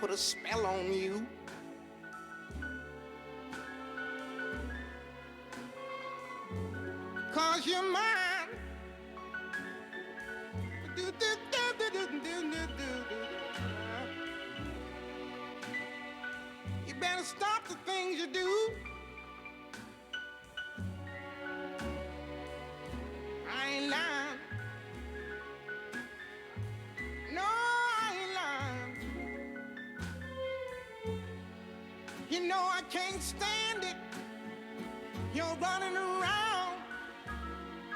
put a spell on you. Cause you're mine. You better stop the things you do. I ain't lying. No, I ain't lying. You know I can't stand it. You're running around.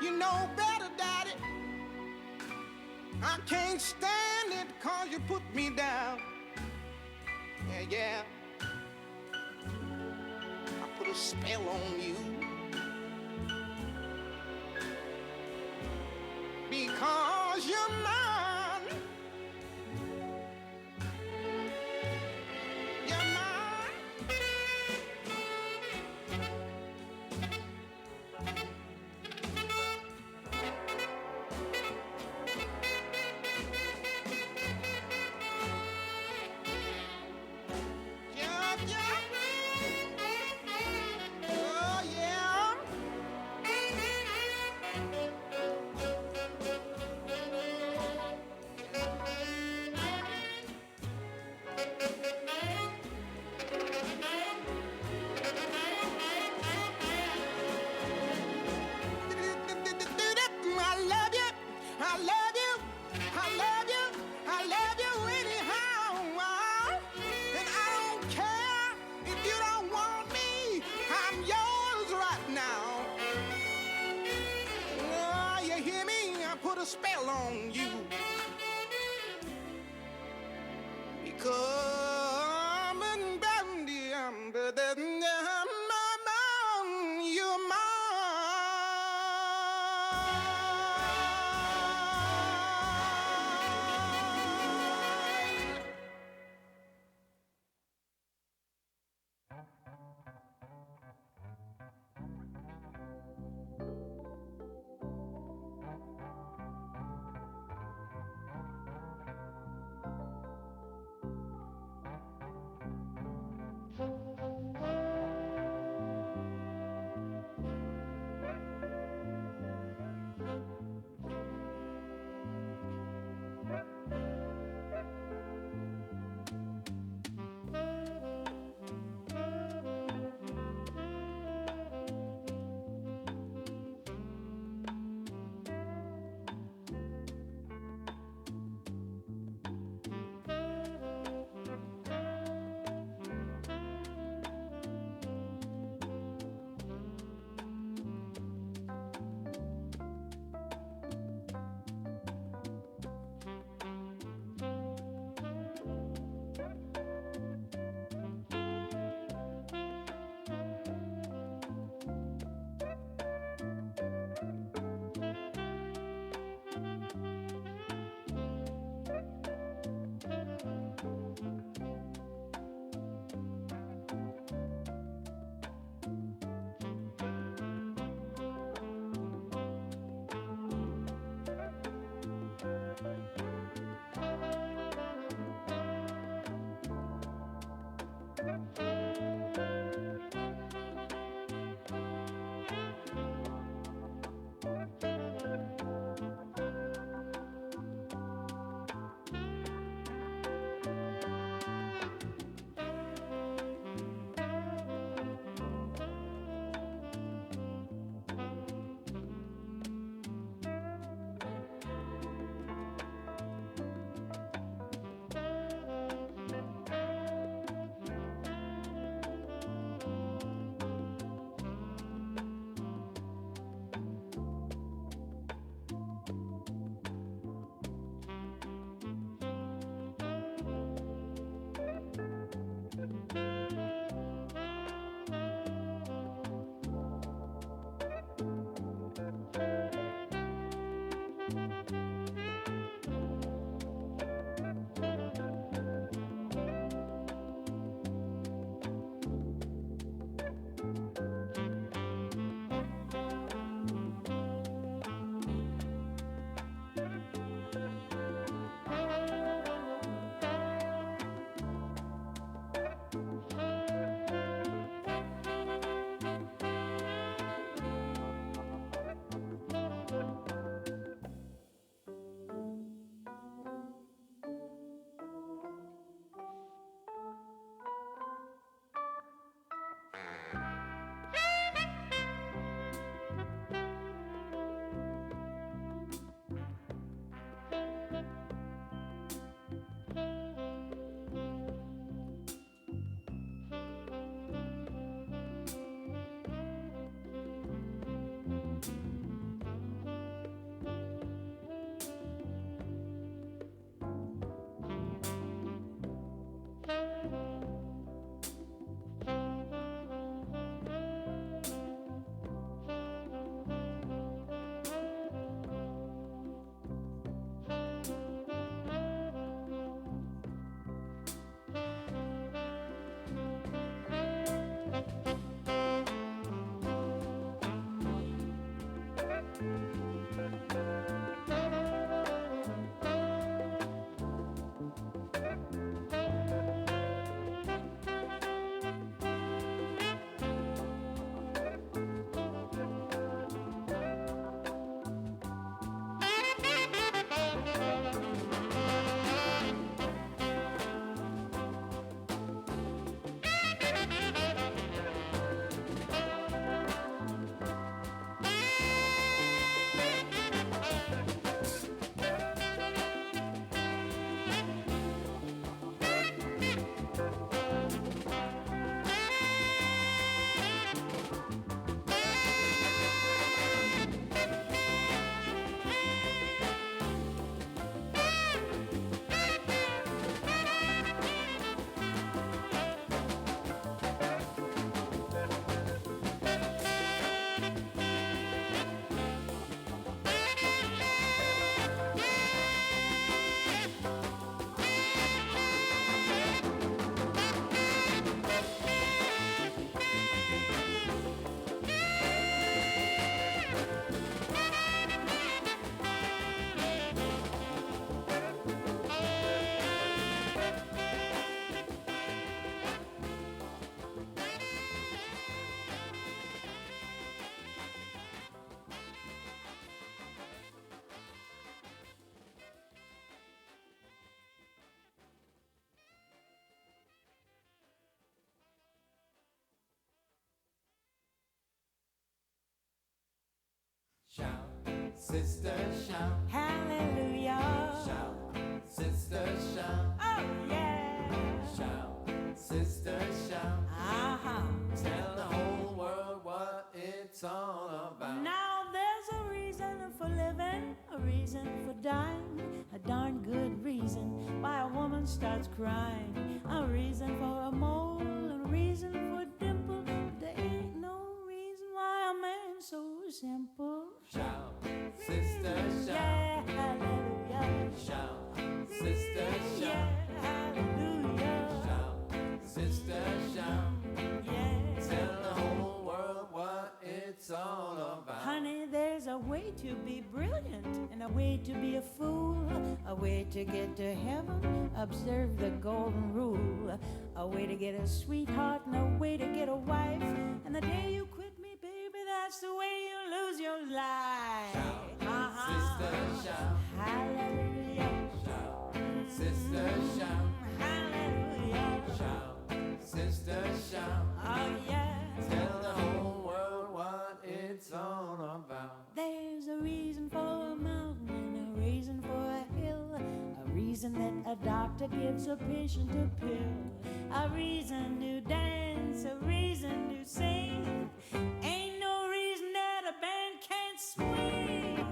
You know better, Daddy. I can't stand it cause you put me down. Yeah, yeah. I put a spell on you. Because you're mine. You're mine. Yeah, yeah. Oh, yeah. I love you. I love you. I love you. I love you anyhow. And I don't care if you don't want me. I'm yours right now. Oh, you hear me? I put a spell on you. Because you're mine. sister, shout. Hallelujah. Shout, sister, shout. Oh, yeah. Shout, sister, shout. Uh-huh. Tell the whole world what it's all about. Now there's a reason for living, a reason for dying, a darn good reason why a woman starts crying, a reason for a mole, a reason for a dimple. There ain't no reason why a man's so simple. Shout, sister, shout. Yeah, hallelujah. Shout, sister, shout. Yeah, hallelujah. Shout, sister, shout. Yeah. Tell the whole world what it's all about. Honey, there's a way to be brilliant and a way to be a fool, a way to get to heaven, observe the golden rule, a way to get a sweetheart and a way to get a wife, and the day you quit me, baby, that's the way you lose your life. Shout, sister, shout. Hallelujah. Shout, sister, shout. Hallelujah. Shout, sister, shout. Oh, yeah. Tell the whole world what it's all about. There's a reason for a mountain and a reason for a hill, a reason that a doctor gives a patient a pill, a reason to dance, a reason to sing. Ain't no reason that a band can't swing.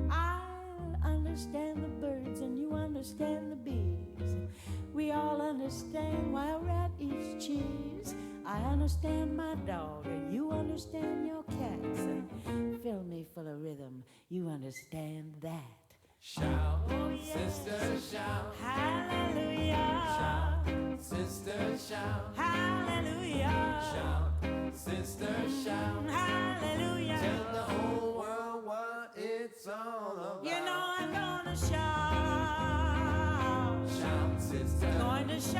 I understand the birds and you understand the bees. We all understand why a rat eats cheese. I understand my dog and you understand your cats. Fill me full of rhythm, you understand that. Shout, Oh, yeah. sister, shout. Hallelujah. Shout, sister, shout. Hallelujah. Shout, sister, shout. Hallelujah. Tell the whole world what it's all about. You know I'm gonna shout. Shout, sister. Going to shout.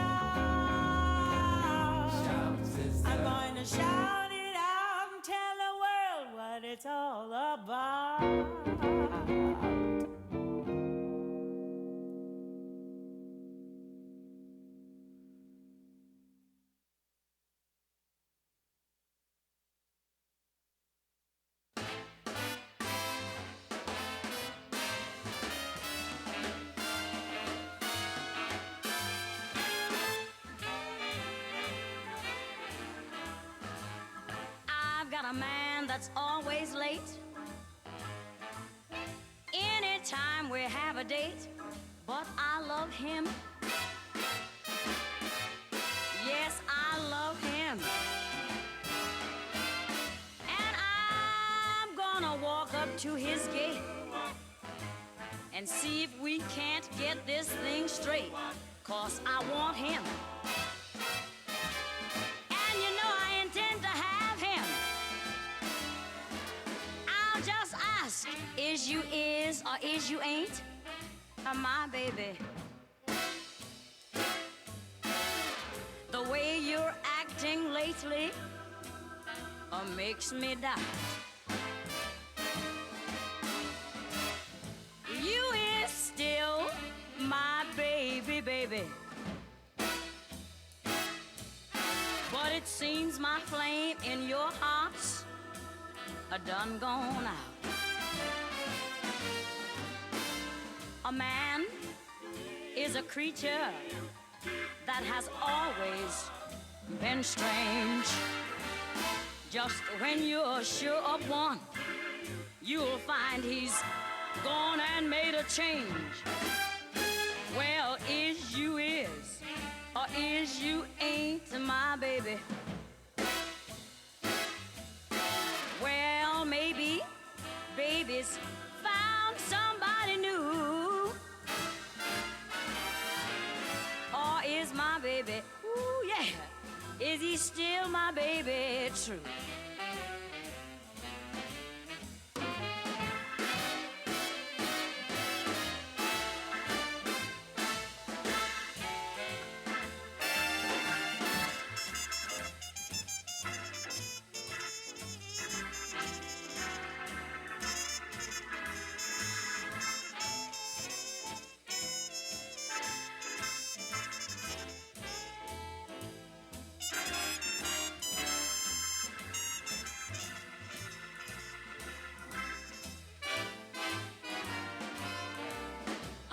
Shout, sister. I'm going to shout it out and tell the world what it's all about. I've got a man that's always late. Anytime we have a date, but I love him. Yes, I love him. And I'm gonna walk up to his gate and see if we can't get this thing straight, 'cause I want him. And you know I intend to have him. I'll just ask, is you is or is you ain't my baby? The way you're acting lately makes me doubt. You is still my baby, baby. But it seems my flame in your heart's done gone out. A man is a creature that has always been strange. Just when you're sure of one, you'll find he's gone and made a change. Well, is you is or is you ain't my baby? Well, maybe baby's found somebody new. Or is my baby, ooh yeah, is he still my baby true?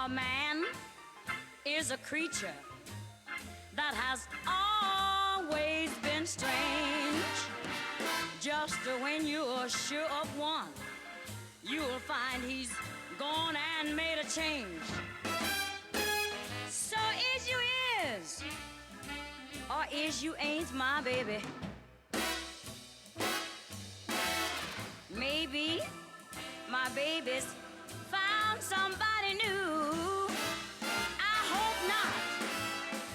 A man is a creature that has always been strange. Just when you're sure of one, you'll find he's gone and made a change. So is you is, or is you ain't my baby. Maybe my baby's found somebody new. I hope not,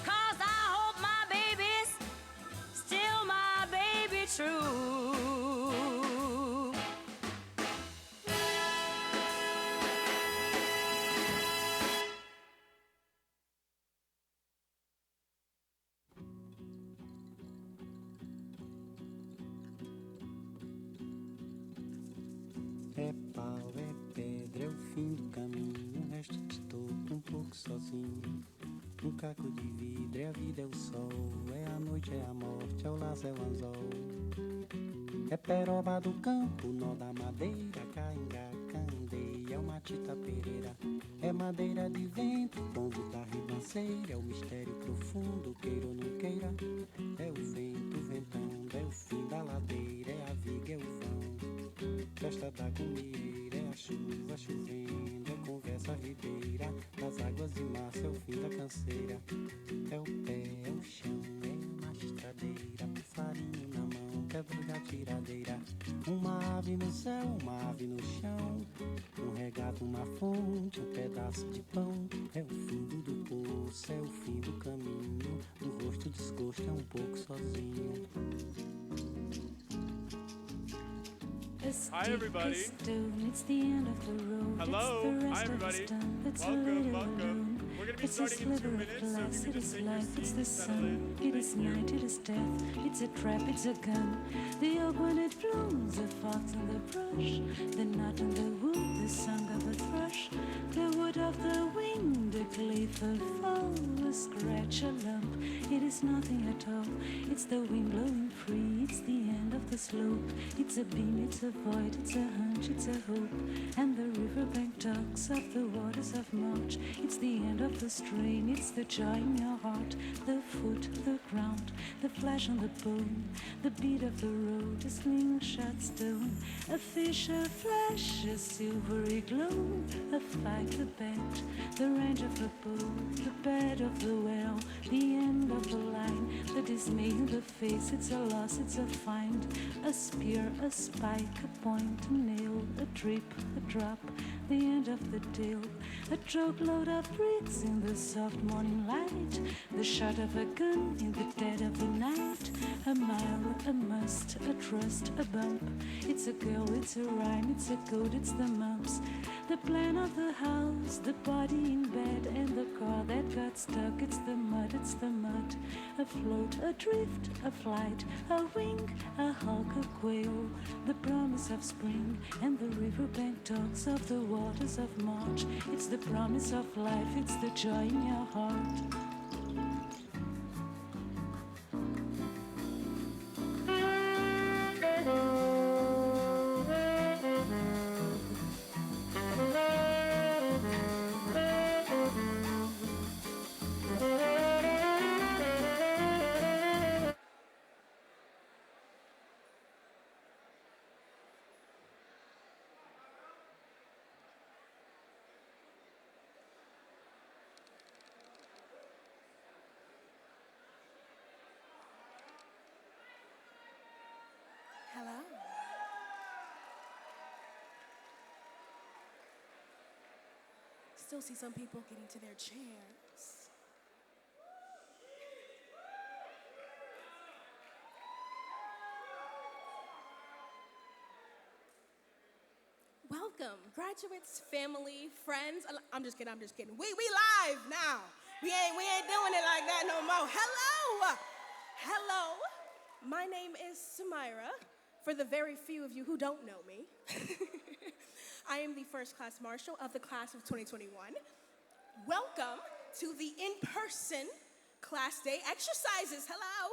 'cause I hope my baby's still my baby true. É pau, é pedra, é o fim do caminho. O resto estou um pouco sozinho. Um caco de vidro, é a vida, é o sol. É a noite, é a morte, é o laço, é o anzol. É peroba do campo, nó da madeira. Caingá, candeia, é uma tita pereira. É madeira de vento, pombo da ribanceira. É o mistério profundo, queira ou não queira. É o vento, o ventão, é o fim da ladeira. É a viga, é o vão. Festa da comieira, é a chuva chovendo, é conversa ribeira, nas águas de março é o fim da canseira. É o pé, é o chão, é uma estradeira, passarinho na mão, quebra da tiradeira. Uma ave no céu, uma ave no chão, um regato, uma fonte, um pedaço de pão. É o fundo do poço, é o fim do caminho, do rosto desgosto é um pouco sozinho. Hi everybody. It's the end of the road. Hello. It's the rest Hi everybody. Of the stone. It's Welcome, a welcome. We're going to be it's a starting in 2 sliver minutes, of so glass. if you It could just is take your life. It's seats the and settle sun. in. It is night. It is death. It's a trap. It's a gun. The oak when it blooms, the fox and the brush, the knot in the wood, the song of the thrush, the wood of the wind, the gleeful fall, a scratch, a lump. It is nothing at all. It's the wind blowing free. It's the end of the slope. It's a beam. It's a void. It's a hunch. It's a hope. And the riverbank talks of the waters of March. It's the end of the strain. It's the joy in your heart. The foot, the ground, the flesh on the bone, the beat of the road, a slingshot stone, a fish, a flash, a silvery glow, a fight, a bet, the range of the bow, the bed of the well, the end of the line, the dismay in the face. It's a loss, it's a find, a spear, a spike, a point, a nail, a drip, a drop, the end of the deal, a truckload of bricks in the soft morning light, the shot of a gun in the dead of the night, a mile, a must, a trust, a bump. It's a girl, it's a rhyme, it's a code, it's the mumps, the plan of the house, the body in bed, and the car that got stuck. It's the mud, a float, a drift, a flight, a wing, a hawk, a quail, the promise of spring, and the riverbank talks of the waters of March. It's the promise of life, it's the joy in your heart. Hello. Still see some people getting to their chairs. Welcome, graduates, family, friends. I'm just kidding. We live now. We ain't doing it like that no more. Hello. My name is Samira. For the very few of you who don't know me, I am the first class marshal of the class of 2021. Welcome to the in-person class day exercises. Hello.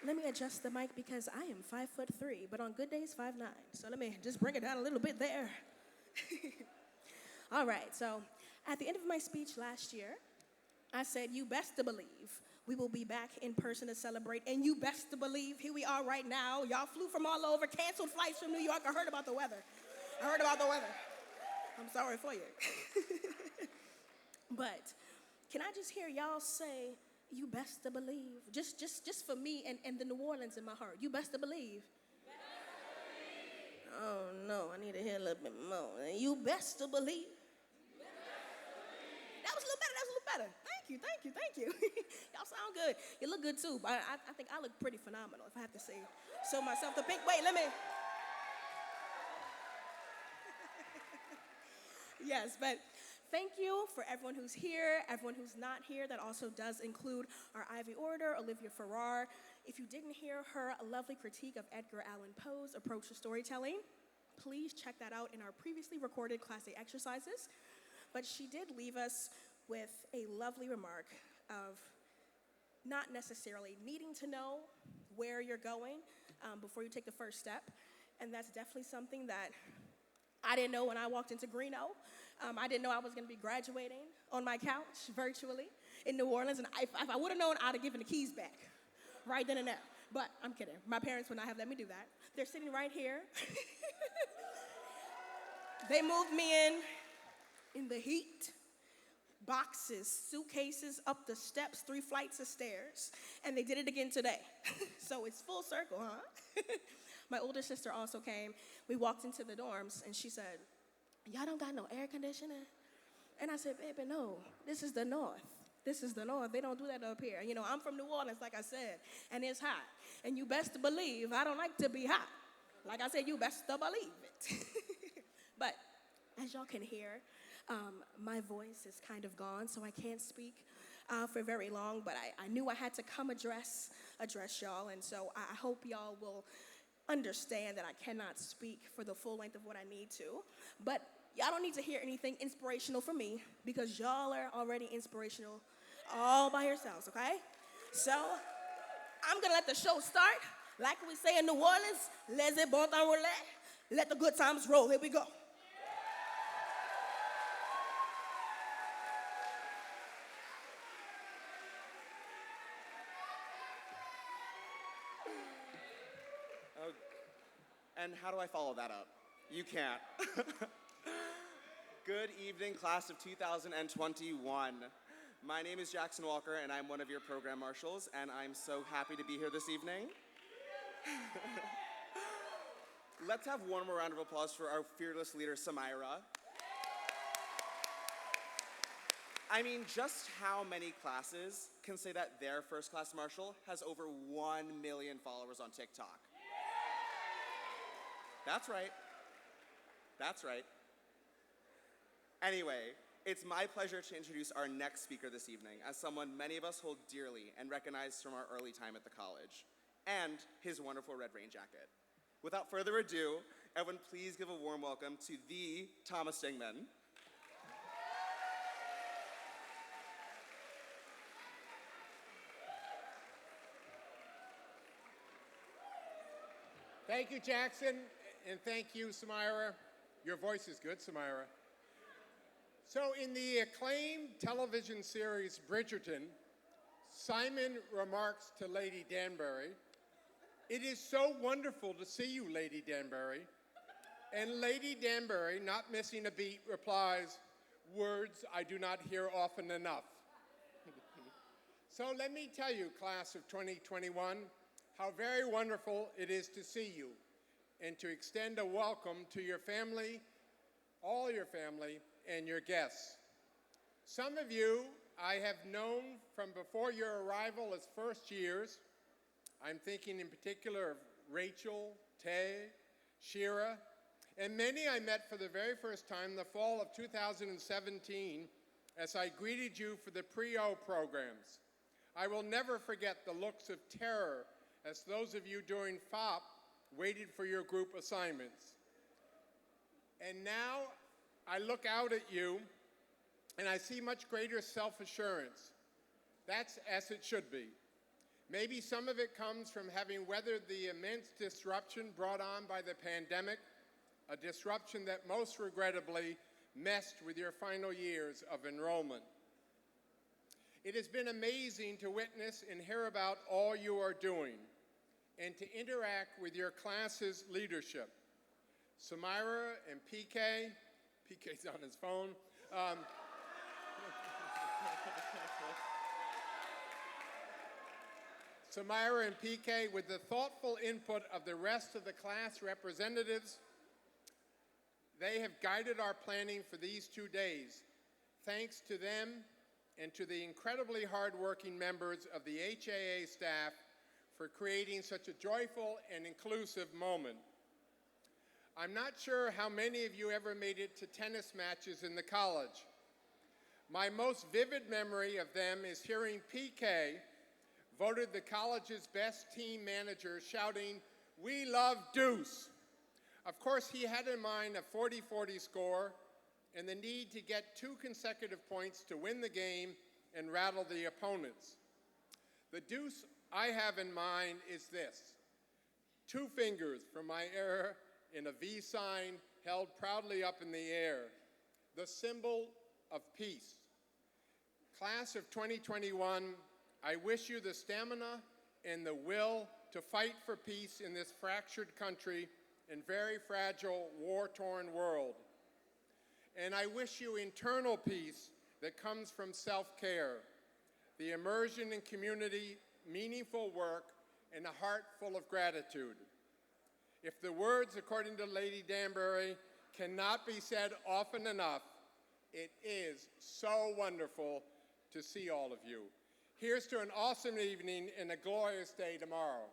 let me adjust the mic because I am 5'3", but on good days 5'9". So let me just bring it down a little bit there. All right, so at the end of my speech last year, I said, you best to believe we will be back in person to celebrate, and you best to believe here we are right now. Y'all flew from all over, canceled flights from New York. I heard about the weather. I'm sorry for you. But can I just hear y'all say, you best to believe? Just for me and the New Orleans in my heart. You best to believe. Oh no, I need to hear a little bit more. You best to believe. That was a little better. Thank you. Y'all sound good. You look good too, but I think I look pretty phenomenal, if I have to say so myself. The pink, wait, let me. Yes, but thank you for everyone who's here, everyone who's not here. That also does include our Ivy Orator, Olivia Farrar. If you didn't hear her lovely critique of Edgar Allan Poe's approach to storytelling, please check that out in our previously recorded Class A exercises. But she did leave us with a lovely remark of not necessarily needing to know where you're going before you take the first step. And that's definitely something that I didn't know when I walked into Greeno. I didn't know I was going to be graduating on my couch virtually in New Orleans. And if I would have known, I'd have given the keys back right then and there. But I'm kidding. My parents would not have let me do that. They're sitting right here. They moved me in the heat. Boxes, suitcases, up the steps, 3 flights of stairs, and they did it again today. So it's full circle, huh? My older sister also came. We walked into the dorms, and she said, y'all don't got no air conditioning? And I said, baby, no, this is the North. This is the North. They don't do that up here. You know, I'm from New Orleans, like I said, and it's hot. And you best to believe I don't like to be hot. Like I said, you best to believe it. But as y'all can hear, my voice is kind of gone, so I can't speak for very long, but I knew I had to come address y'all, and so I hope y'all will understand that I cannot speak for the full length of what I need to, but y'all don't need to hear anything inspirational from me because y'all are already inspirational all by yourselves, okay? So I'm gonna let the show start. Like we say in New Orleans, laissez bon temps rouler. Let the good times roll. Here we go. And how do I follow that up? You can't. Good evening, class of 2021. My name is Jackson Walker, and I'm one of your program marshals, and I'm so happy to be here this evening. Let's have one more round of applause for our fearless leader, Samira. I mean, just how many classes can say that their first class marshal has over 1 million followers on TikTok? That's right. That's right. Anyway, it's my pleasure to introduce our next speaker this evening as someone many of us hold dearly and recognize from our early time at the college, and his wonderful red rain jacket. Without further ado, everyone please give a warm welcome to the Thomas Dingman. Thank you, Jackson, and thank you, Samira. Your voice is good, Samira. So in the acclaimed television series Bridgerton, Simon remarks to Lady Danbury, "It is so wonderful to see you, Lady Danbury." And Lady Danbury, not missing a beat, replies, "Words I do not hear often enough." So let me tell you, class of 2021, how very wonderful it is to see you and to extend a welcome to your family, all your family, and your guests. Some of you I have known from before your arrival as first years. I'm thinking in particular of Rachel, Tay, Shira, and many I met for the very first time in the fall of 2017 as I greeted you for the pre-O programs. I will never forget the looks of terror as those of you during FOP waited for your group assignments. And now I look out at you and I see much greater self-assurance. That's as it should be. Maybe some of it comes from having weathered the immense disruption brought on by the pandemic, a disruption that most regrettably messed with your final years of enrollment. It has been amazing to witness and hear about all you are doing and to interact with your class's leadership. Samira and PK's on his phone. Samira and PK, with the thoughtful input of the rest of the class representatives, they have guided our planning for these 2 days. Thanks to them and to the incredibly hardworking members of the HAA staff for creating such a joyful and inclusive moment. I'm not sure how many of you ever made it to tennis matches in the college. My most vivid memory of them is hearing PK voted the college's best team manager, shouting, "We love Deuce." Of course, he had in mind a 40-40 score and the need to get 2 consecutive points to win the game and rattle the opponents. The Deuce I have in mind is this: 2 fingers from my era in a V sign held proudly up in the air, the symbol of peace. Class of 2021, I wish you the stamina and the will to fight for peace in this fractured country and very fragile, war-torn world. And I wish you internal peace that comes from self-care, the immersion in community, meaningful work, and a heart full of gratitude. If the words, according to Lady Danbury, cannot be said often enough, it is so wonderful to see all of you. Here's to an awesome evening and a glorious day tomorrow.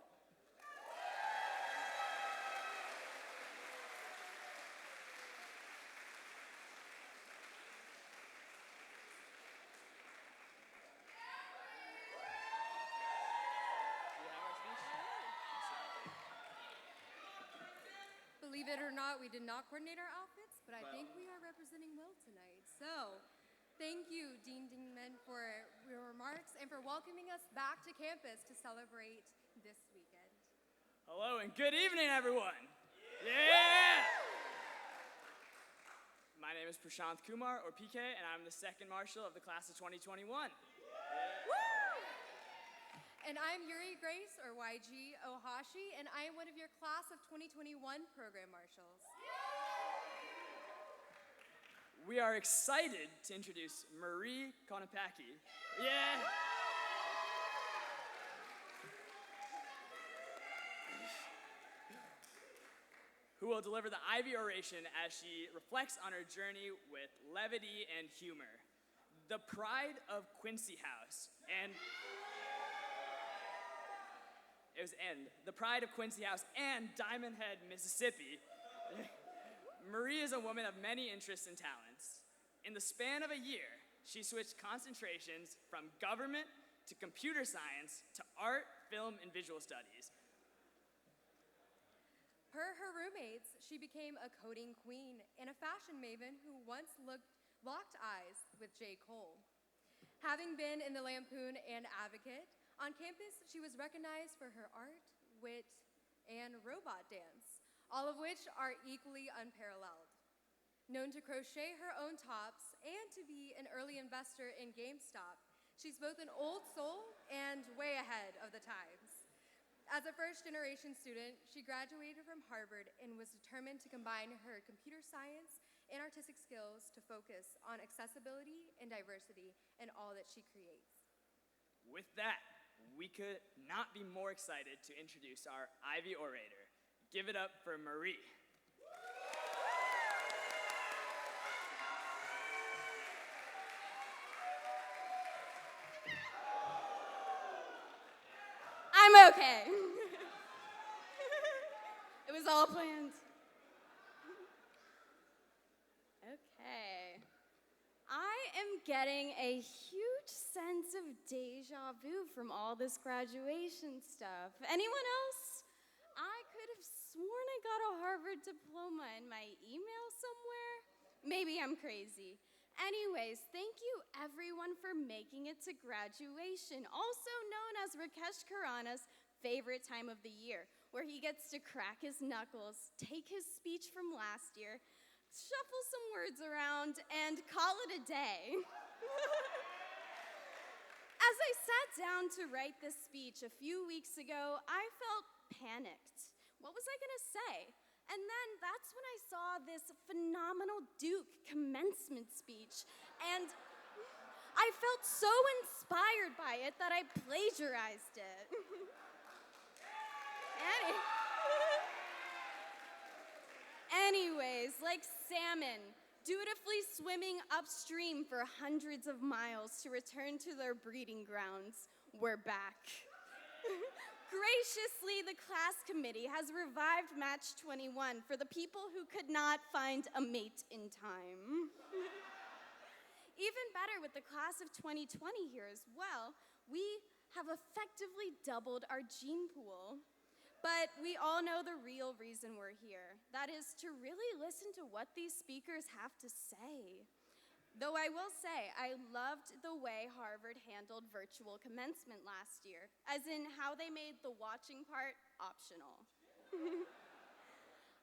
Believe it or not, we did not coordinate our outfits, but I think we are representing well tonight. So, thank you, Dean Dingman, for your remarks and for welcoming us back to campus to celebrate this weekend. Hello and good evening, everyone. Yeah! My name is Prashant Kumar, or PK, and I'm the second marshal of the class of 2021. And I'm Yuri Grace, or YG Ohashi, and I am one of your class of 2021 program marshals. We are excited to introduce Marie Konopaki. Yeah! Who will deliver the Ivy oration as she reflects on her journey with levity and humor. The pride of Quincy House and the pride of Quincy House and Diamond Head, Mississippi. Marie is a woman of many interests and talents. In the span of a year, she switched concentrations from government to computer science to art, film, and visual studies. Per her roommates, she became a coding queen and a fashion maven who once locked eyes with J. Cole. Having been in the Lampoon and Advocate, on campus she was recognized for her art, wit, and robot dance, all of which are equally unparalleled. Known to crochet her own tops and to be an early investor in GameStop, she's both an old soul and way ahead of the times. As a first-generation student, she graduated from Harvard and was determined to combine her computer science and artistic skills to focus on accessibility and diversity in all that she creates. With that, we could not be more excited to introduce our Ivy orator. Give it up for Marie. I'm okay. It was all planned. Okay. I am getting a huge sense of deja vu from all this graduation stuff. Anyone else? I could have sworn I got a Harvard diploma in my email somewhere. Maybe I'm crazy. Anyways, thank you everyone for making it to graduation, also known as Rakesh Khurana's favorite time of the year, where he gets to crack his knuckles, take his speech from last year, shuffle some words around, and call it a day. As I sat down to write this speech a few weeks ago, I felt panicked. What was I gonna say? And then that's when I saw this phenomenal Duke commencement speech, and I felt so inspired by it that I plagiarized it. Anyways, like salmon, dutifully swimming upstream for hundreds of miles to return to their breeding grounds, we're back. Graciously, the class committee has revived Match 21 for the people who could not find a mate in time. Even better with the class of 2020 here as well, we have effectively doubled our gene pool. But we all know the real reason we're here. That is to really listen to what these speakers have to say. Though I will say, I loved the way Harvard handled virtual commencement last year, as in how they made the watching part optional.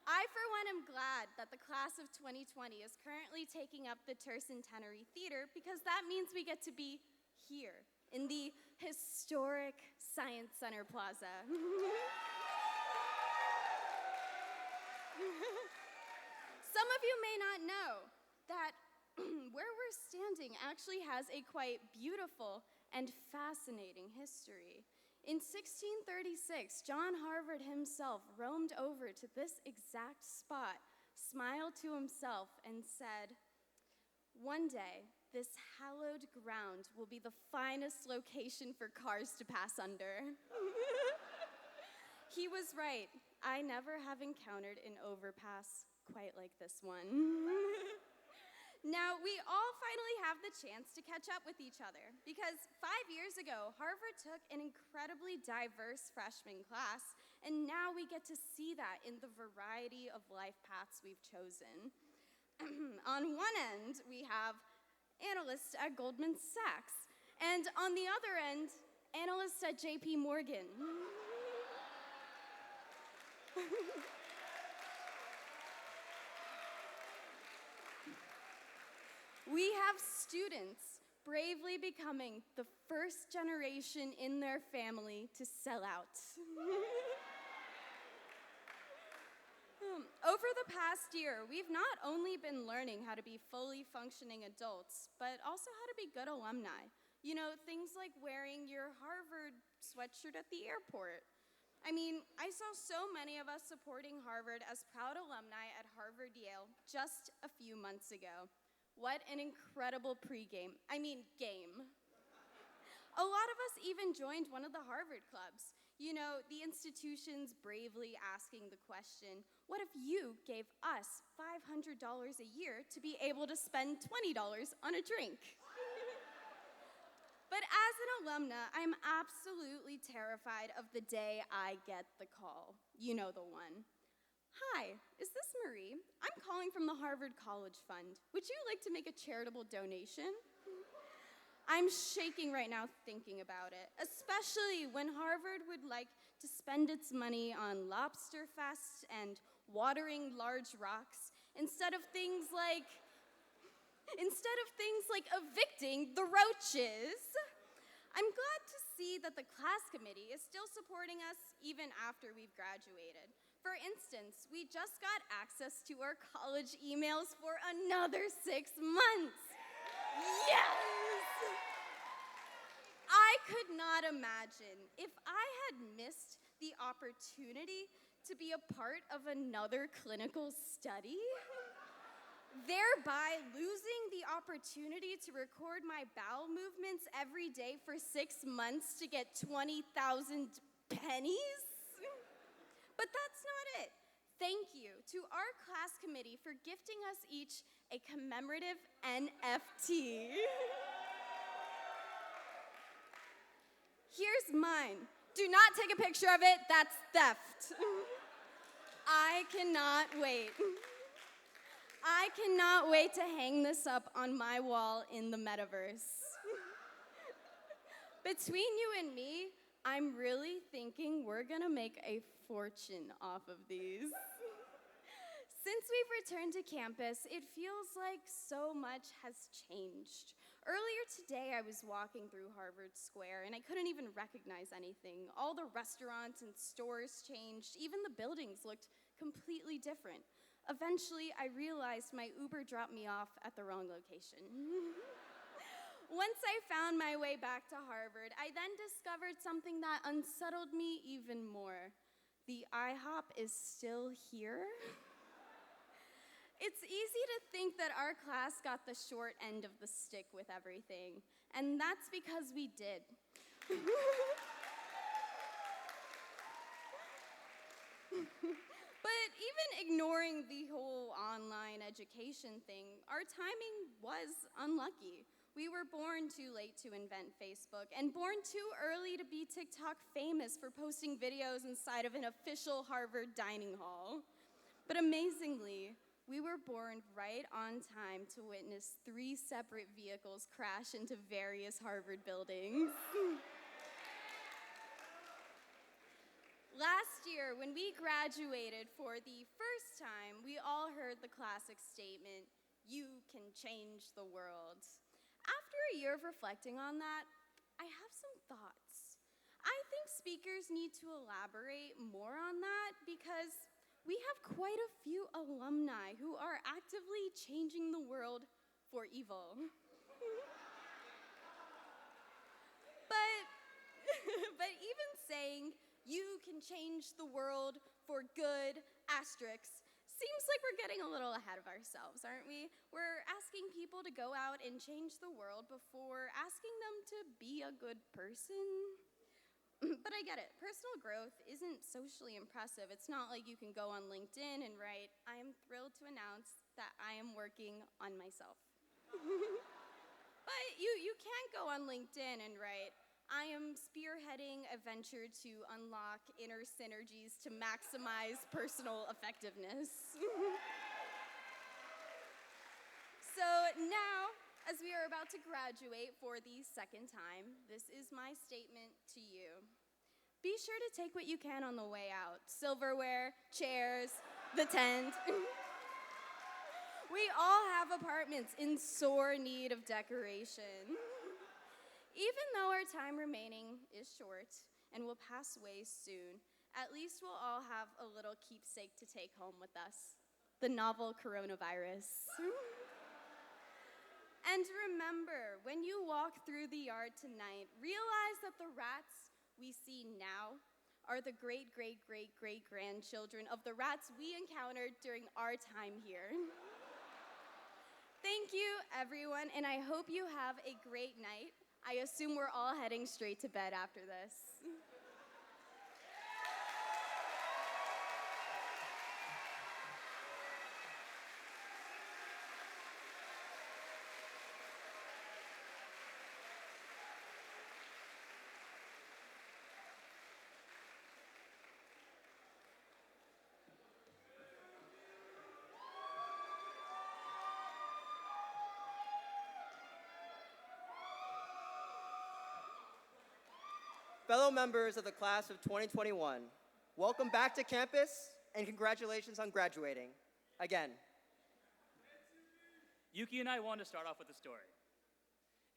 I, for one, am glad that the class of 2020 is currently taking up the Tercentenary Theater, because that means we get to be here in the historic Science Center Plaza. Some of you may not know that where we're standing actually has a quite beautiful and fascinating history. In 1636, John Harvard himself roamed over to this exact spot, smiled to himself, and said, "One day, this hallowed ground will be the finest location for cars to pass under." He was right. I never have encountered an overpass quite like this one. Now, we all finally have the chance to catch up with each other, because 5 years ago, Harvard took an incredibly diverse freshman class, and now we get to see that in the variety of life paths we've chosen. On one end, we have analysts at Goldman Sachs, and on the other end, analysts at JP Morgan. We have students bravely becoming the first generation in their family to sell out. Over the past year, we've not only been learning how to be fully functioning adults, but also how to be good alumni. You know, things like wearing your Harvard sweatshirt at the airport. I mean, I saw so many of us supporting Harvard as proud alumni at Harvard Yale just a few months ago. What an incredible game. A lot of us even joined one of the Harvard clubs. You know, the institutions bravely asking the question, what if you gave us $500 a year to be able to spend $20 on a drink? But as an alumna, I'm absolutely terrified of the day I get the call. You know the one. "Hi, is this Marie? I'm calling from the Harvard College Fund. Would you like to make a charitable donation?" I'm shaking right now thinking about it, especially when Harvard would like to spend its money on Lobster Fest and watering large rocks instead of things like evicting the roaches. I'm glad to see that the class committee is still supporting us even after we've graduated. For instance, we just got access to our college emails for another 6 months. Yes! I could not imagine if I had missed the opportunity to be a part of another clinical study, thereby losing the opportunity to record my bowel movements every day for 6 months to get 20,000 pennies. But that's not it. Thank you to our class committee for gifting us each a commemorative NFT. Here's mine. Do not take a picture of it, that's theft. I cannot wait. I cannot wait to hang this up on my wall in the metaverse. Between you and me, I'm really thinking we're gonna make a fortune off of these. Since we've returned to campus, it feels like so much has changed. Earlier today, I was walking through Harvard Square, and I couldn't even recognize anything. All the restaurants and stores changed. Even the buildings looked completely different. Eventually, I realized my Uber dropped me off at the wrong location. Once I found my way back to Harvard, I then discovered something that unsettled me even more. The IHOP is still here. It's easy to think that our class got the short end of the stick with everything, and that's because we did. But even ignoring the whole online education thing, our timing was unlucky. We were born too late to invent Facebook, and born too early to be TikTok famous for posting videos inside of an official Harvard dining hall. But amazingly, we were born right on time to witness 3 separate vehicles crash into various Harvard buildings. Last year, when we graduated for the first time, we all heard the classic statement, "You can change the world." After a year of reflecting on that, I have some thoughts. I think speakers need to elaborate more on that because we have quite a few alumni who are actively changing the world for evil. But even saying, "You can change the world for good, asterisk," seems like we're getting a little ahead of ourselves, aren't we? We're asking people to go out and change the world before asking them to be a good person. But I get it. Personal growth isn't socially impressive. It's not like you can go on LinkedIn and write, "I am thrilled to announce that I am working on myself." But you can go on LinkedIn and write, "I am spearheading a venture to unlock inner synergies to maximize personal effectiveness." So now, as we are about to graduate for the second time, this is my statement to you. Be sure to take what you can on the way out. Silverware, chairs, the tent. We all have apartments in sore need of decoration. Even though our time remaining is short and will pass away soon, at least we'll all have a little keepsake to take home with us, the novel coronavirus. And remember, when you walk through the yard tonight, realize that the rats we see now are the great-great-great-great-grandchildren of the rats we encountered during our time here. Thank you, everyone, and I hope you have a great night. I assume we're all heading straight to bed after this. Fellow members of the class of 2021, welcome back to campus and congratulations on graduating. Again. Yuki and I wanted to start off with a story.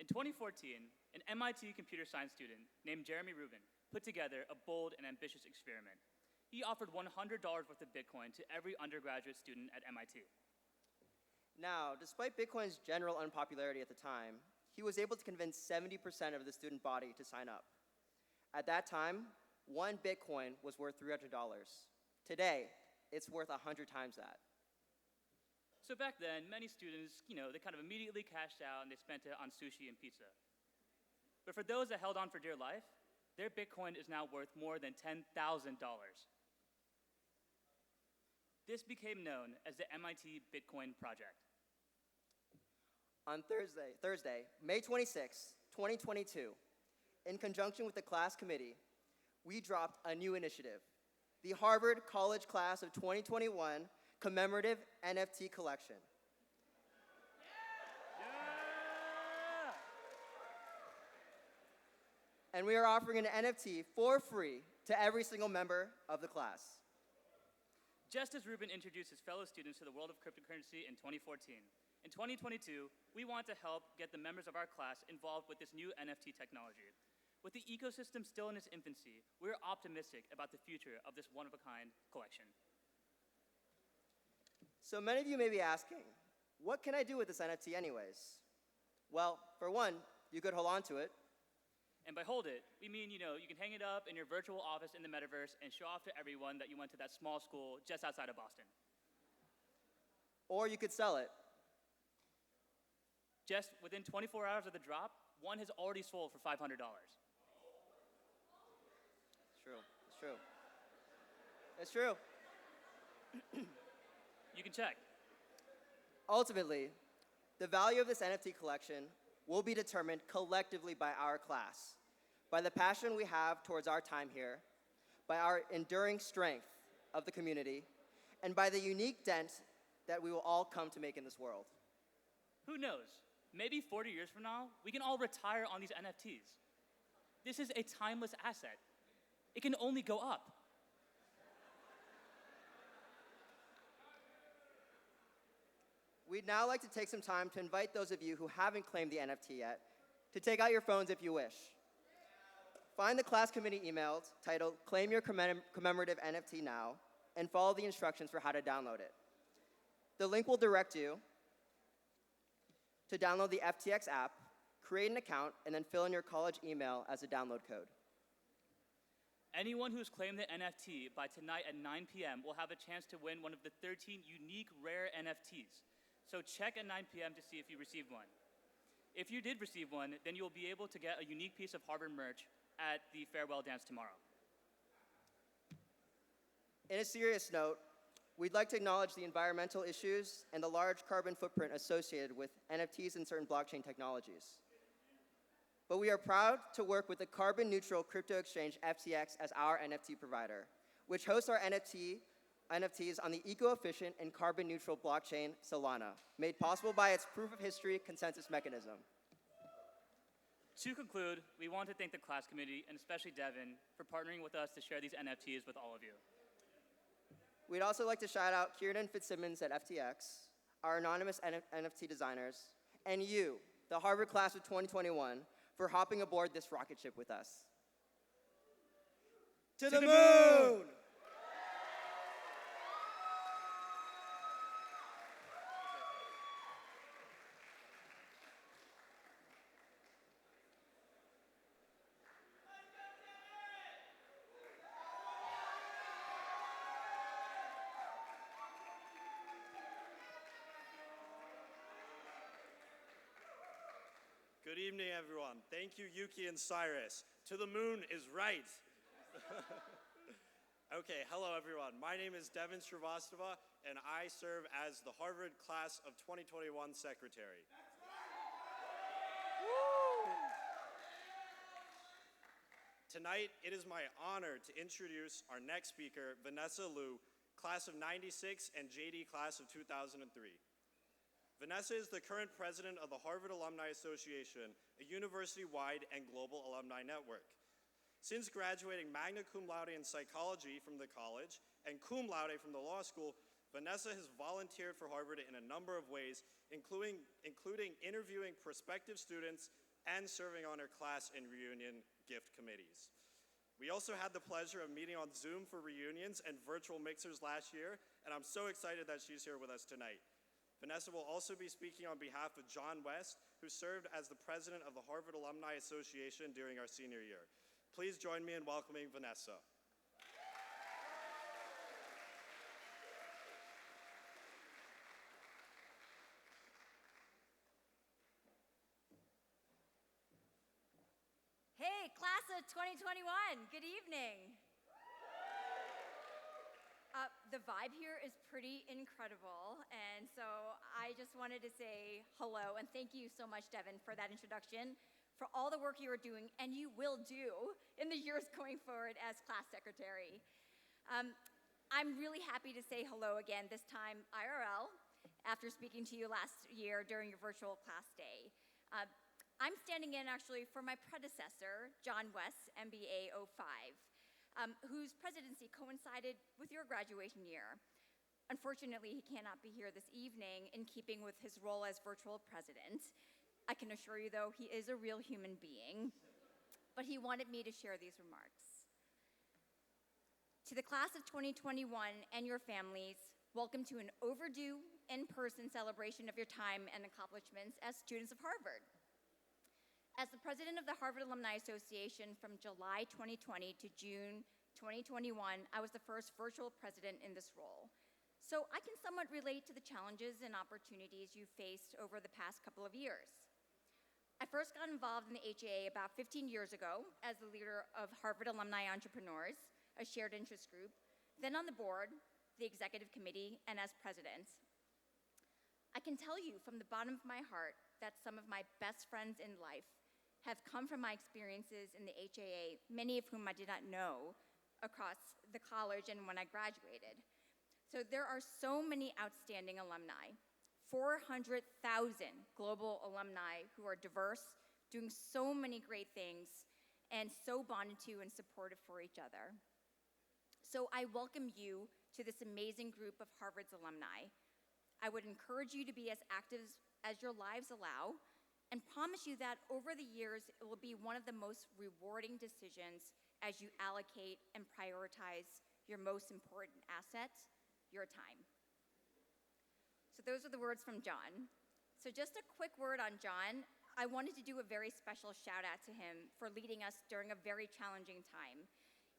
In 2014, an MIT computer science student named Jeremy Rubin put together a bold and ambitious experiment. He offered $100 worth of Bitcoin to every undergraduate student at MIT. Now, despite Bitcoin's general unpopularity at the time, he was able to convince 70% of the student body to sign up. At that time, 1 Bitcoin was worth $300. Today, it's worth 100 times that. So back then, many students, they kind of immediately cashed out and they spent it on sushi and pizza. But for those that held on for dear life, their Bitcoin is now worth more than $10,000. This became known as the MIT Bitcoin Project. On Thursday, May 26, 2022, in conjunction with the class committee, we dropped a new initiative, the Harvard College Class of 2021 Commemorative NFT Collection. and we are offering an NFT for free to every single member of the class. Just as Ruben introduced his fellow students to the world of cryptocurrency in 2014, in 2022, we want to help get the members of our class involved with this new NFT technology. With the ecosystem still in its infancy, we're optimistic about the future of this one-of-a-kind collection. So many of you may be asking, what can I do with this NFT anyways? Well, for one, you could hold on to it. And by hold it, we mean, you can hang it up in your virtual office in the metaverse and show off to everyone that you went to that small school just outside of Boston. Or you could sell it. Just within 24 hours of the drop, one has already sold for $500. It's true, it's true. It's true. You can check. Ultimately, the value of this NFT collection will be determined collectively by our class, by the passion we have towards our time here, by our enduring strength of the community, and by the unique dent that we will all come to make in this world. Who knows? Maybe 40 years from now, we can all retire on these NFTs. This is a timeless asset. It can only go up. We'd now like to take some time to invite those of you who haven't claimed the NFT yet to take out your phones if you wish. Find the class committee email titled Claim Your Commemorative NFT Now and follow the instructions for how to download it. The link will direct you to download the FTX app, create an account, and then fill in your college email as a download code. Anyone who's claimed the NFT by tonight at 9 p.m. will have a chance to win one of the 13 unique rare NFTs. So check at 9 p.m. to see if you received one. If you did receive one, then you'll be able to get a unique piece of Harvard merch at the farewell dance tomorrow. In a serious note, we'd like to acknowledge the environmental issues and the large carbon footprint associated with NFTs and certain blockchain technologies. But we are proud to work with the carbon-neutral crypto exchange FTX as our NFT provider, which hosts our NFTs on the eco-efficient and carbon-neutral blockchain Solana, made possible by its proof-of-history consensus mechanism. To conclude, we want to thank the class committee, and especially Devin, for partnering with us to share these NFTs with all of you. We'd also like to shout out Kieran Fitzsimmons at FTX, our anonymous NFT designers, and you, the Harvard class of 2021, for hopping aboard this rocket ship with us. To the moon! Good evening, everyone. Thank you, Yuki and Cyrus. To the moon is right. Okay, hello, everyone. My name is Devin Srivastava, and I serve as the Harvard Class of 2021 Secretary. Tonight, it is my honor to introduce our next speaker, Vanessa Liu, Class of '96 and JD Class of 2003. Vanessa is the current president of the Harvard Alumni Association, a university-wide and global alumni network. Since graduating magna cum laude in psychology from the college and cum laude from the law school, Vanessa has volunteered for Harvard in a number of ways, including interviewing prospective students and serving on her class and reunion gift committees. We also had the pleasure of meeting on Zoom for reunions and virtual mixers last year, and I'm so excited that she's here with us tonight. Vanessa will also be speaking on behalf of John West, who served as the president of the Harvard Alumni Association during our senior year. Please join me in welcoming Vanessa. Hey, class of 2021, good evening. The vibe here is pretty incredible, and so I just wanted to say hello and thank you so much, Devin, for that introduction, for all the work you are doing and you will do in the years going forward as class secretary. I'm really happy to say hello again, this time IRL, after speaking to you last year during your virtual class day. I'm standing in actually for my predecessor, John West, MBA 05, whose presidency coincided with your graduation year. Unfortunately, he cannot be here this evening in keeping with his role as virtual president. I can assure you, though, he is a real human being, but he wanted me to share these remarks. To the class of 2021 and your families, welcome to an overdue in-person celebration of your time and accomplishments as students of Harvard. As the president of the Harvard Alumni Association from July 2020 to June 2021, I was the first virtual president in this role. So I can somewhat relate to the challenges and opportunities you faced over the past couple of years. I first got involved in the HAA about 15 years ago as the leader of Harvard Alumni Entrepreneurs, a shared interest group, then on the board, the executive committee, and as president. I can tell you from the bottom of my heart that some of my best friends in life have come from my experiences in the HAA, many of whom I did not know across the college and when I graduated. So there are so many outstanding alumni, 400,000 global alumni who are diverse, doing so many great things, and so bonded to and supportive for each other. So I welcome you to this amazing group of Harvard's alumni. I would encourage you to be as active as your lives allow, and promise you that over the years, it will be one of the most rewarding decisions as you allocate and prioritize your most important asset, your time. So those are the words from John. So just a quick word on John. I wanted to do a very special shout out to him for leading us during a very challenging time.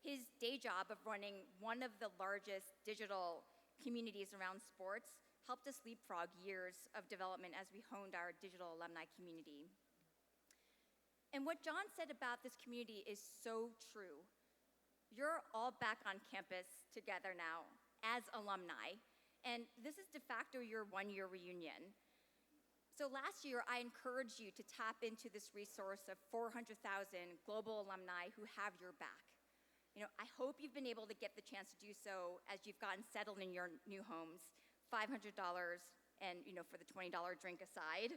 His day job of running one of the largest digital communities around sports helped us leapfrog years of development as we honed our digital alumni community. And what John said about this community is so true. You're all back on campus together now as alumni, and this is de facto your one-year reunion. So last year, I encouraged you to tap into this resource of 400,000 global alumni who have your back. I hope you've been able to get the chance to do so as you've gotten settled in your new homes, $500 and for the $20 drink aside,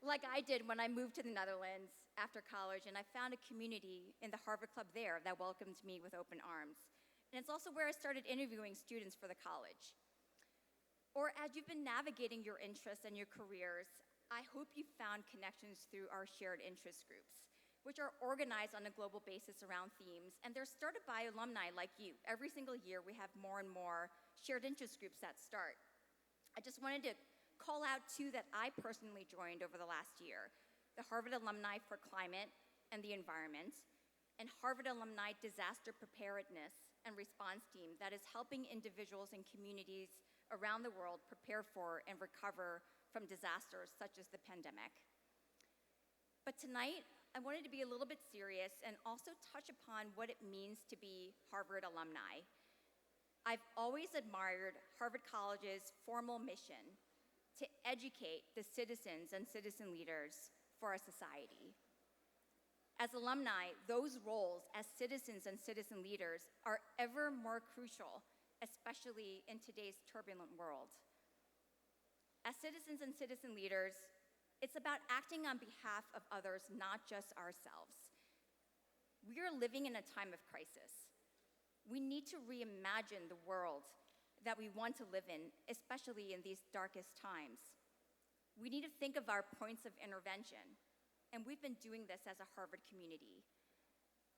like I did when I moved to the Netherlands after college, and I found a community in the Harvard Club there that welcomed me with open arms. And it's also where I started interviewing students for the college. Or as you've been navigating your interests and your careers, I hope you found connections through our shared interest groups, which are organized on a global basis around themes, and they're started by alumni like you. Every single year, we have more and more shared interest groups that start. I just wanted to call out two that I personally joined over the last year: the Harvard Alumni for Climate and the Environment, and Harvard Alumni Disaster Preparedness and Response Team that is helping individuals and communities around the world prepare for and recover from disasters such as the pandemic. But tonight, I wanted to be a little bit serious and also touch upon what it means to be Harvard alumni. I've always admired Harvard College's formal mission to educate the citizens and citizen leaders for our society. As alumni, those roles as citizens and citizen leaders are ever more crucial, especially in today's turbulent world. As citizens and citizen leaders, it's about acting on behalf of others, not just ourselves. We are living in a time of crisis. We need to reimagine the world that we want to live in, especially in these darkest times. We need to think of our points of intervention, and we've been doing this as a Harvard community.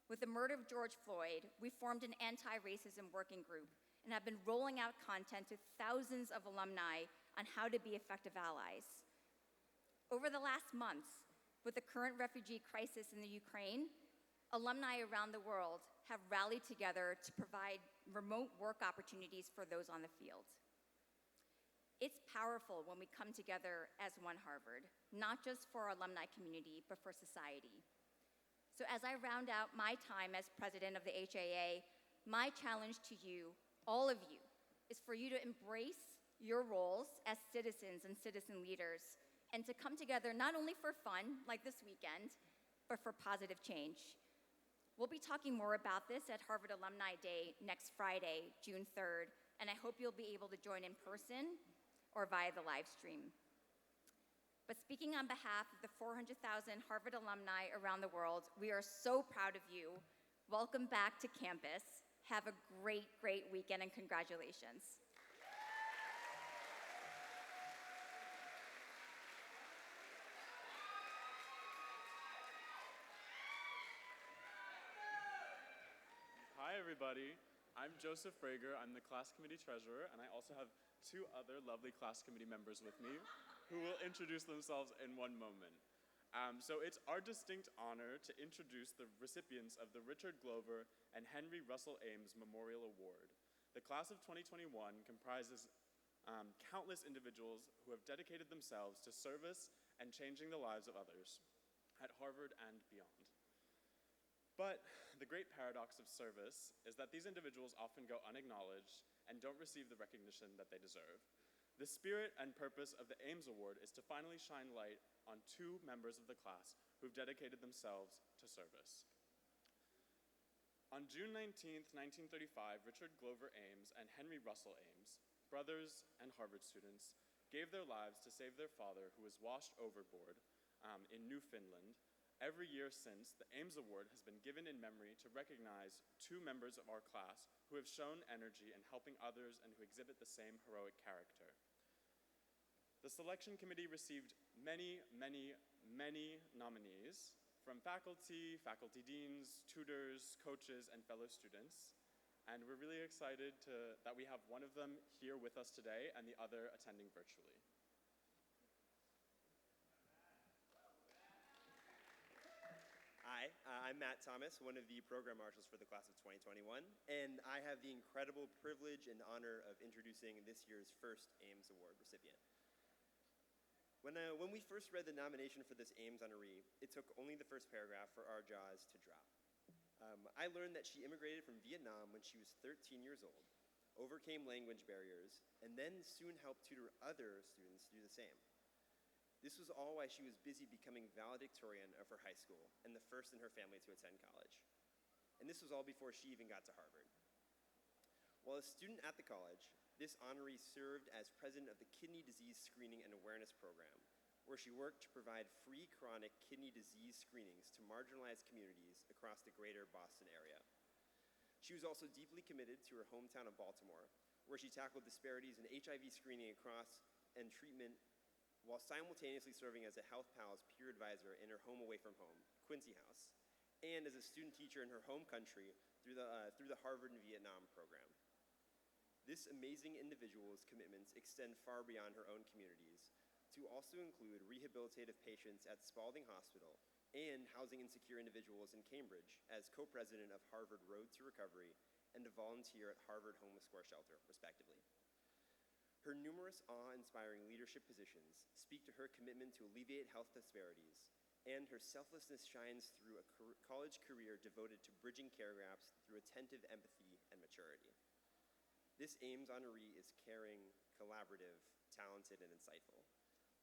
With the murder of George Floyd, we formed an anti-racism working group and have been rolling out content to thousands of alumni on how to be effective allies. Over the last months, with the current refugee crisis in the Ukraine, alumni around the world have rallied together to provide remote work opportunities for those on the field. It's powerful when we come together as one Harvard, not just for our alumni community, but for society. So as I round out my time as president of the HAA, my challenge to you, all of you, is for you to embrace your roles as citizens and citizen leaders, and to come together not only for fun, like this weekend, but for positive change. We'll be talking more about this at Harvard Alumni Day next Friday, June 3rd, and I hope you'll be able to join in person or via the live stream. But speaking on behalf of the 400,000 Harvard alumni around the world, we are so proud of you. Welcome back to campus. Have a great, great weekend and congratulations. Hi, everybody. I'm Joseph Frager. I'm the class committee treasurer, and I also have two other lovely class committee members with me who will introduce themselves in one moment. So it's our distinct honor to introduce the recipients of the Richard Glover and Henry Russell Ames Memorial Award. The class of 2021 comprises countless individuals who have dedicated themselves to service and changing the lives of others at Harvard and beyond. But the great paradox of service is that these individuals often go unacknowledged and don't receive the recognition that they deserve. The spirit and purpose of the Ames Award is to finally shine light on two members of the class who've dedicated themselves to service. On June 19th, 1935, Richard Glover Ames and Henry Russell Ames, brothers and Harvard students, gave their lives to save their father, who was washed overboard in Newfoundland. Every year since, the Ames Award has been given in memory to recognize two members of our class who have shown energy in helping others and who exhibit the same heroic character. The selection committee received many, many, many nominees from faculty, faculty deans, tutors, coaches, and fellow students. And we're really excited that we have one of them here with us today and the other attending virtually. Hi, I'm Matt Thomas, one of the program marshals for the class of 2021, and I have the incredible privilege and honor of introducing this year's first Ames Award recipient. When we first read the nomination for this Ames honoree, it took only the first paragraph for our jaws to drop. I learned that she immigrated from Vietnam when she was 13 years old, overcame language barriers, and then soon helped tutor other students do the same. This was all while she was busy becoming valedictorian of her high school and the first in her family to attend college. And this was all before she even got to Harvard. While a student at the college, this honoree served as president of the Kidney Disease Screening and Awareness Program, where she worked to provide free chronic kidney disease screenings to marginalized communities across the greater Boston area. She was also deeply committed to her hometown of Baltimore, where she tackled disparities in HIV screening across and treatment while simultaneously serving as a Health Pals peer advisor in her home away from home, Quincy House, and as a student teacher in her home country through the Harvard and Vietnam program. This amazing individual's commitments extend far beyond her own communities to also include rehabilitative patients at Spalding Hospital and housing insecure individuals in Cambridge as co-president of Harvard Road to Recovery and a volunteer at Harvard Homeless Square Shelter, respectively. Her numerous awe-inspiring leadership positions speak to her commitment to alleviate health disparities, and her selflessness shines through a college career devoted to bridging care gaps through attentive empathy and maturity. This Ames honoree is caring, collaborative, talented, and insightful,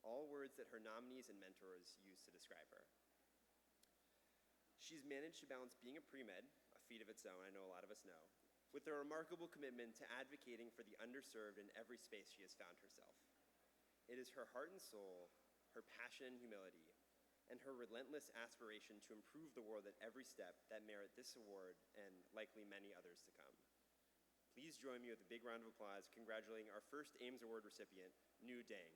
all words that her nominees and mentors use to describe her. She's managed to balance being a pre-med, a feat of its own, I know a lot of us know, with a remarkable commitment to advocating for the underserved in every space she has found herself. It is her heart and soul, her passion and humility, and her relentless aspiration to improve the world at every step that merit this award and likely many others to come. Please join me with a big round of applause congratulating our first Ames Award recipient, Nu Dang.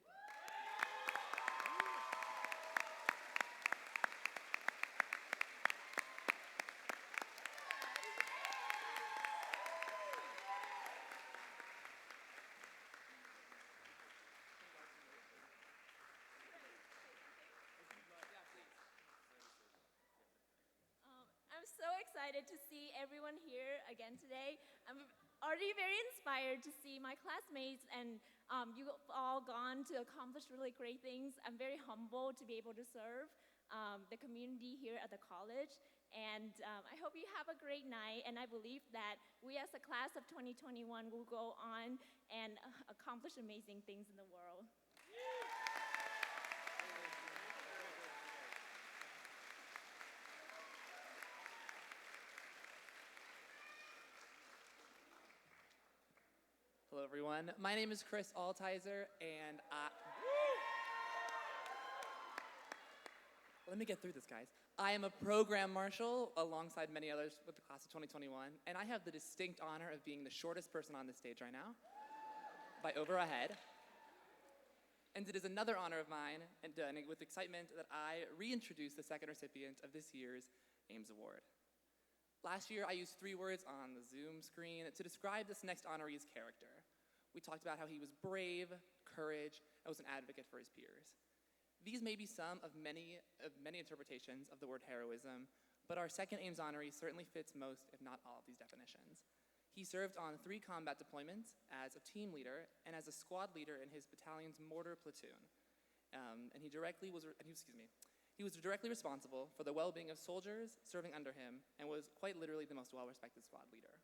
I'm so excited to see everyone here again today. I'm already very inspired to see my classmates and you've all gone to accomplish really great things. I'm very humbled to be able to serve the community here at the college. And I hope you have a great night. And I believe that we as a class of 2021 will go on and accomplish amazing things in the world. Hello, everyone. My name is Chris Altizer, and let me get through this, guys. I am a program marshal alongside many others with the class of 2021, and I have the distinct honor of being the shortest person on this stage right now, by over a head. And it is another honor of mine, and with excitement, that I reintroduce the second recipient of this year's Ames Award. Last year, I used 3 words on the Zoom screen to describe this next honoree's character. We talked about how he was brave, courage, and was an advocate for his peers. These may be some of many interpretations of the word heroism, but our second Ames honoree certainly fits most, if not all, of these definitions. He served on 3 combat deployments as a team leader and as a squad leader in his battalion's mortar platoon. He was directly responsible for the well-being of soldiers serving under him and was quite literally the most well-respected squad leader.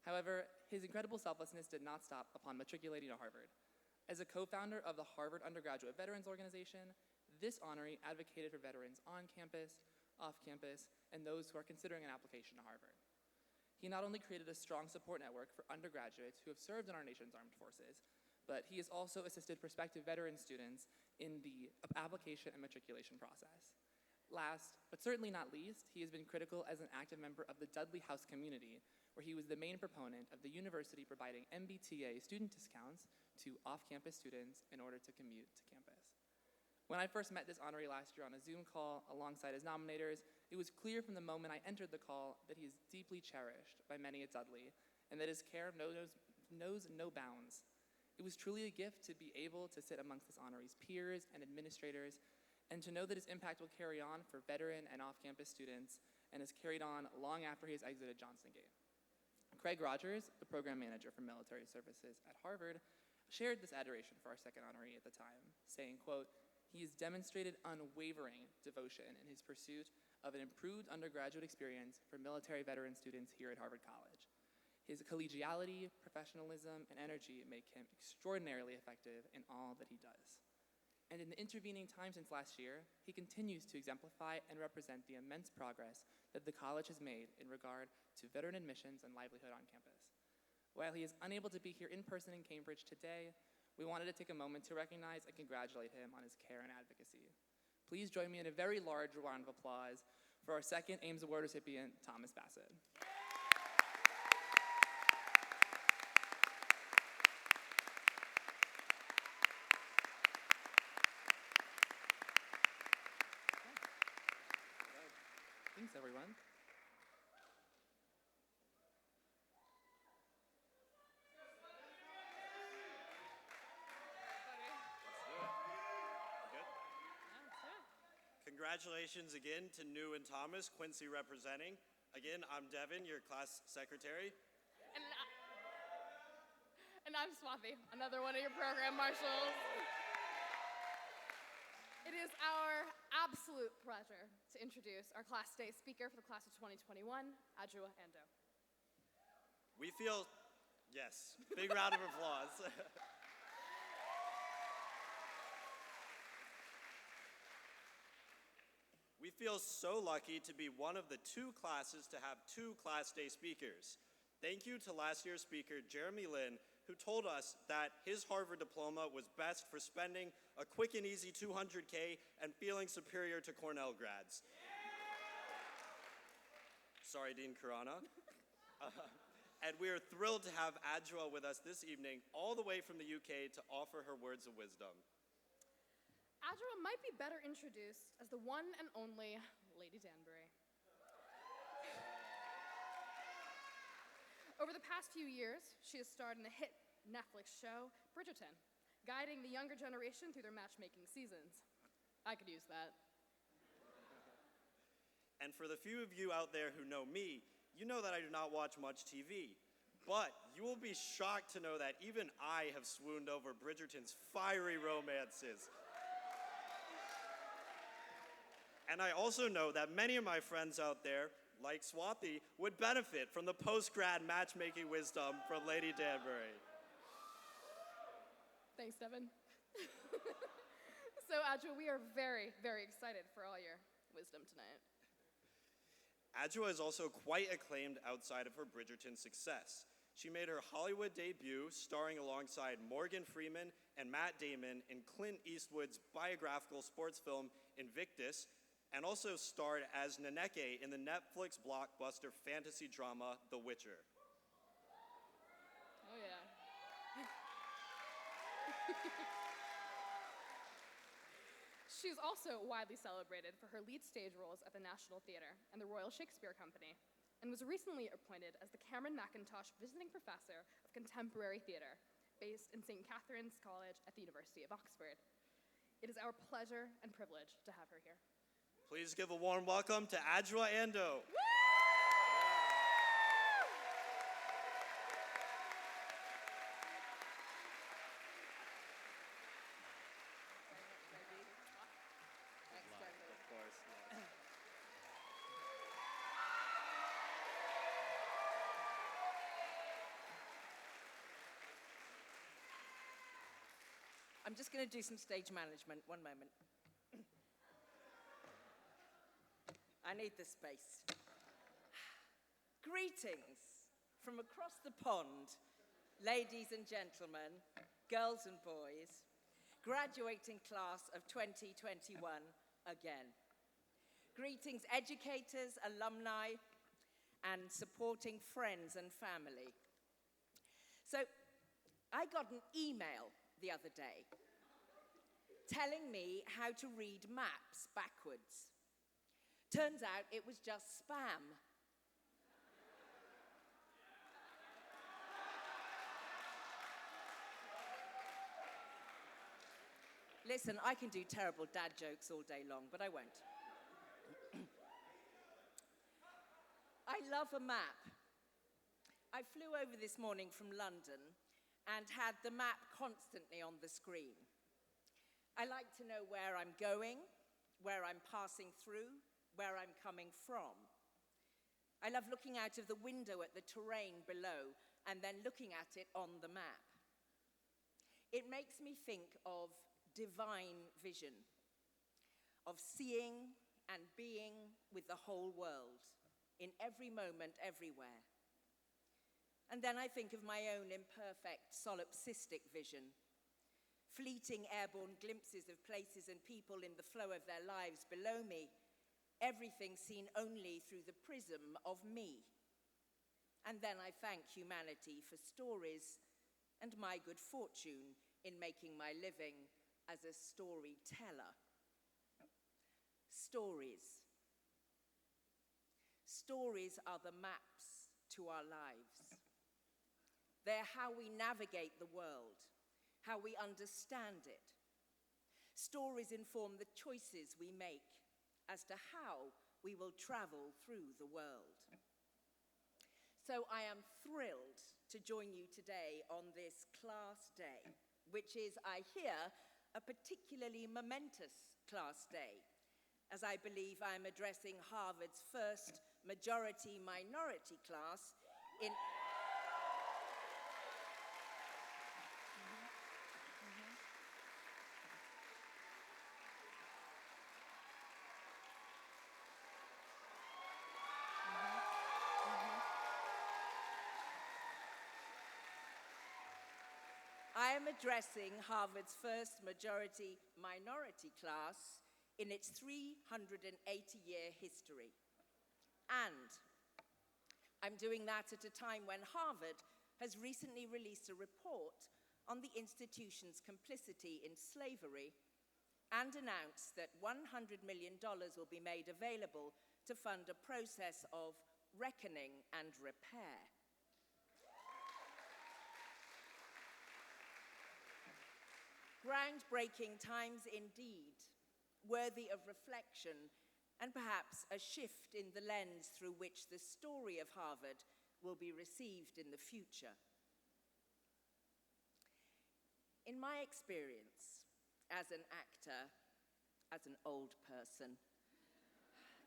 However, his incredible selflessness did not stop upon matriculating to Harvard. As a co-founder of the Harvard Undergraduate Veterans Organization, this honoree advocated for veterans on campus, off campus, and those who are considering an application to Harvard. He not only created a strong support network for undergraduates who have served in our nation's armed forces, but he has also assisted prospective veteran students in the application and matriculation process. Last, but certainly not least, he has been critical as an active member of the Dudley House community, where he was the main proponent of the university providing MBTA student discounts to off-campus students in order to commute to campus. When I first met this honoree last year on a Zoom call alongside his nominators, it was clear from the moment I entered the call that he is deeply cherished by many at Dudley, and that his care knows no bounds. It was truly a gift to be able to sit amongst this honoree's peers and administrators, and to know that his impact will carry on for veteran and off-campus students, and has carried on long after he has exited Johnson Gate. Craig Rogers, the program manager for military services at Harvard, shared this adoration for our second honoree at the time, saying, quote, "He has demonstrated unwavering devotion in his pursuit of an improved undergraduate experience for military veteran students here at Harvard College. His collegiality, professionalism, and energy make him extraordinarily effective in all that he does. And in the intervening time since last year, he continues to exemplify and represent the immense progress that the college has made in regard to veteran admissions and livelihood on campus. While he is unable to be here in person in Cambridge today, we wanted to take a moment to recognize and congratulate him on his care and advocacy. Please join me in a very large round of applause for our second Ames Award recipient, Thomas Bassett. Thanks, everyone. Congratulations again to New and Thomas, Quincy representing. Again, I'm Devin, your class secretary. And I'm Swathi, another one of your program marshals. It is our absolute pleasure to introduce our Class Day speaker for the class of 2021, Adjoa Ando. We feel, yes, big round of applause. We feel so lucky to be one of the 2 classes to have 2 Class Day speakers. Thank you to last year's speaker, Jeremy Lin, who told us that his Harvard diploma was best for spending a quick and easy $200K and feeling superior to Cornell grads. Sorry, Dean Khurana. And we are thrilled to have Adjoa with us this evening, all the way from the UK, to offer her words of wisdom. Adjoa might be better introduced as the one and only Lady Danbury. Over the past few years, she has starred in the hit Netflix show, Bridgerton, guiding the younger generation through their matchmaking seasons. I could use that. And for the few of you out there who know me, you know that I do not watch much TV. But you will be shocked to know that even I have swooned over Bridgerton's fiery romances. And I also know that many of my friends out there, like Swathi, would benefit from the post-grad matchmaking wisdom from Lady Danbury. Thanks, Devin. So, Adjoa, we are very, very excited for all your wisdom tonight. Adjoa is also quite acclaimed outside of her Bridgerton success. She made her Hollywood debut starring alongside Morgan Freeman and Matt Damon in Clint Eastwood's biographical sports film Invictus, and also starred as Neneke in the Netflix blockbuster fantasy drama The Witcher. Oh, yeah. She's also widely celebrated for her lead stage roles at the National Theatre and the Royal Shakespeare Company, and was recently appointed as the Cameron McIntosh Visiting Professor of Contemporary Theatre, based in St. Catherine's College at the University of Oxford. It is our pleasure and privilege to have her here. Please give a warm welcome to Adjoa Andoh. I'm just going to do some stage management. One moment. I need this space. Greetings from across the pond, ladies and gentlemen, girls and boys, graduating class of 2021 again. Greetings, educators, alumni, and supporting friends and family. So, I got an email the other day telling me how to read maps backwards. Turns out it was just spam. Listen, I can do terrible dad jokes all day long, but I won't. I love a map. I flew over this morning from London and had the map constantly on the screen. I like to know where I'm going, where I'm passing through, where I'm coming from. I love looking out of the window at the terrain below and then looking at it on the map. It makes me think of divine vision, of seeing and being with the whole world, in every moment, everywhere. And then I think of my own imperfect, solipsistic vision, fleeting airborne glimpses of places and people in the flow of their lives below me, everything seen only through the prism of me. And then I thank humanity for stories and my good fortune in making my living as a storyteller. Stories. Stories are the maps to our lives. They're how we navigate the world, how we understand it. Stories inform the choices we make as to how we will travel through the world. So I am thrilled to join you today on this class day, which is, I hear, a particularly momentous class day, as I believe I'm addressing Harvard's first majority-minority class in... I am addressing Harvard's first majority-minority class in its 380-year history. And I'm doing that at a time when Harvard has recently released a report on the institution's complicity in slavery and announced that $100 million will be made available to fund a process of reckoning and repair. Groundbreaking times indeed, worthy of reflection and perhaps a shift in the lens through which the story of Harvard will be received in the future. In my experience as an actor, as an old person,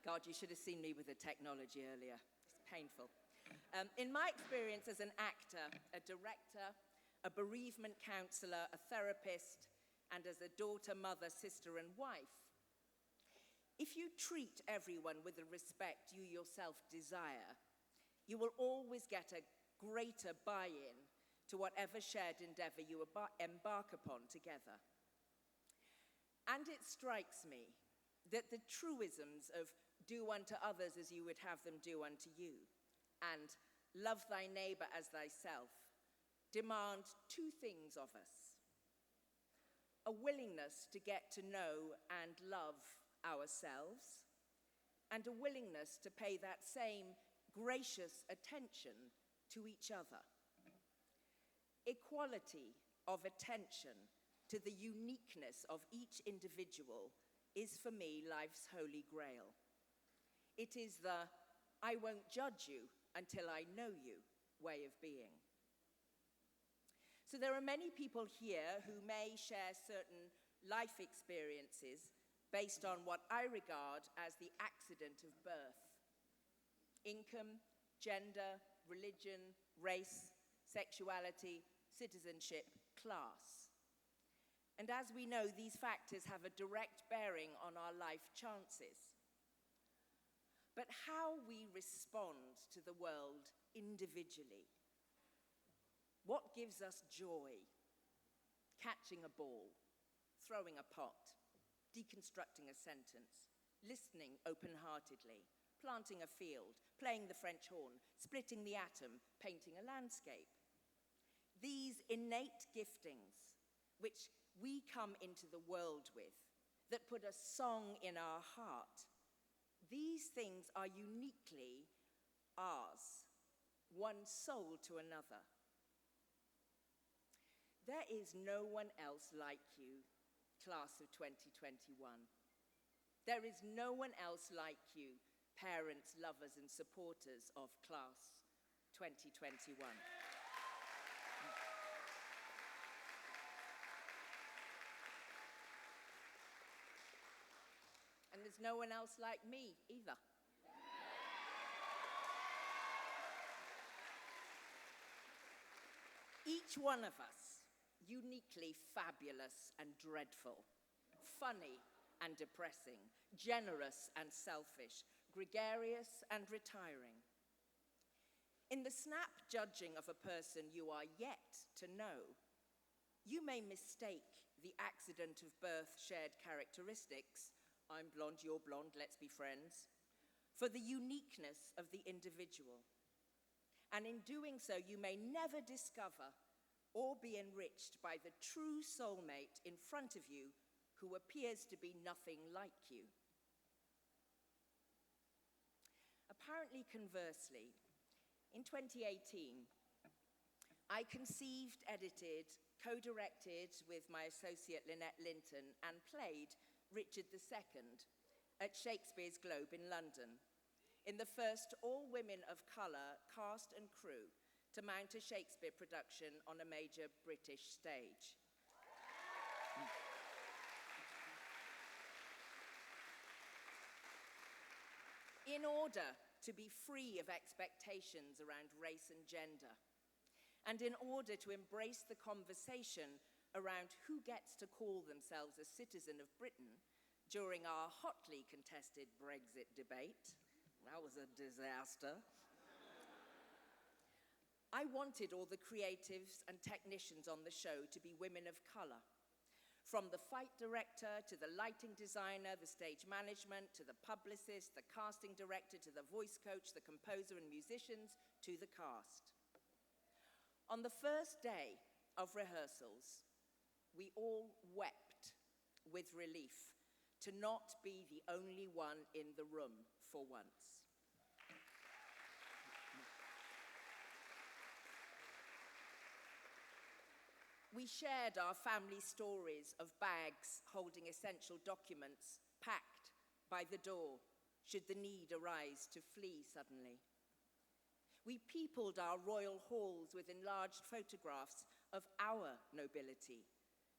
God, you should have seen me with the technology earlier. It's painful. In my experience as an actor, a director, a bereavement counselor, a therapist, and as a daughter, mother, sister, and wife, if you treat everyone with the respect you yourself desire, you will always get a greater buy-in to whatever shared endeavor you embark upon together. And it strikes me that the truisms of do unto others as you would have them do unto you and love thy neighbor as thyself demand two things of us: a willingness to get to know and love ourselves, and a willingness to pay that same gracious attention to each other. Equality of attention to the uniqueness of each individual is for me life's holy grail. It is the I won't judge you until I know you way of being. So there are many people here who may share certain life experiences based on what I regard as the accident of birth: income, gender, religion, race, sexuality, citizenship, class. And as we know, these factors have a direct bearing on our life chances. But how we respond to the world individually, what gives us joy? Catching a ball, throwing a pot, deconstructing a sentence, listening open-heartedly, planting a field, playing the French horn, splitting the atom, painting a landscape. These innate giftings, which we come into the world with, that put a song in our heart, these things are uniquely ours, one soul to another. There is no one else like you, class of 2021. There is no one else like you, parents, lovers, and supporters of class 2021. And there's no one else like me either. Each one of us, uniquely fabulous and dreadful, funny and depressing, generous and selfish, gregarious and retiring. In the snap judging of a person you are yet to know, you may mistake the accident of birth shared characteristics, I'm blonde, you're blonde, let's be friends, for the uniqueness of the individual. And in doing so, you may never discover or be enriched by the true soulmate in front of you who appears to be nothing like you. Apparently conversely, in 2018, I conceived, edited, co-directed with my associate Lynette Linton and played Richard II at Shakespeare's Globe in London, in the first all-women of colour cast and crew to mount a Shakespeare production on a major British stage. In order to be free of expectations around race and gender, and in order to embrace the conversation around who gets to call themselves a citizen of Britain during our hotly contested Brexit debate, that was a disaster. I wanted all the creatives and technicians on the show to be women of colour, from the fight director to the lighting designer, the stage management, to the publicist, the casting director, to the voice coach, the composer and musicians, to the cast. On the first day of rehearsals, we all wept with relief to not be the only one in the room for once. We shared our family stories of bags holding essential documents packed by the door should the need arise to flee suddenly. We peopled our royal halls with enlarged photographs of our nobility,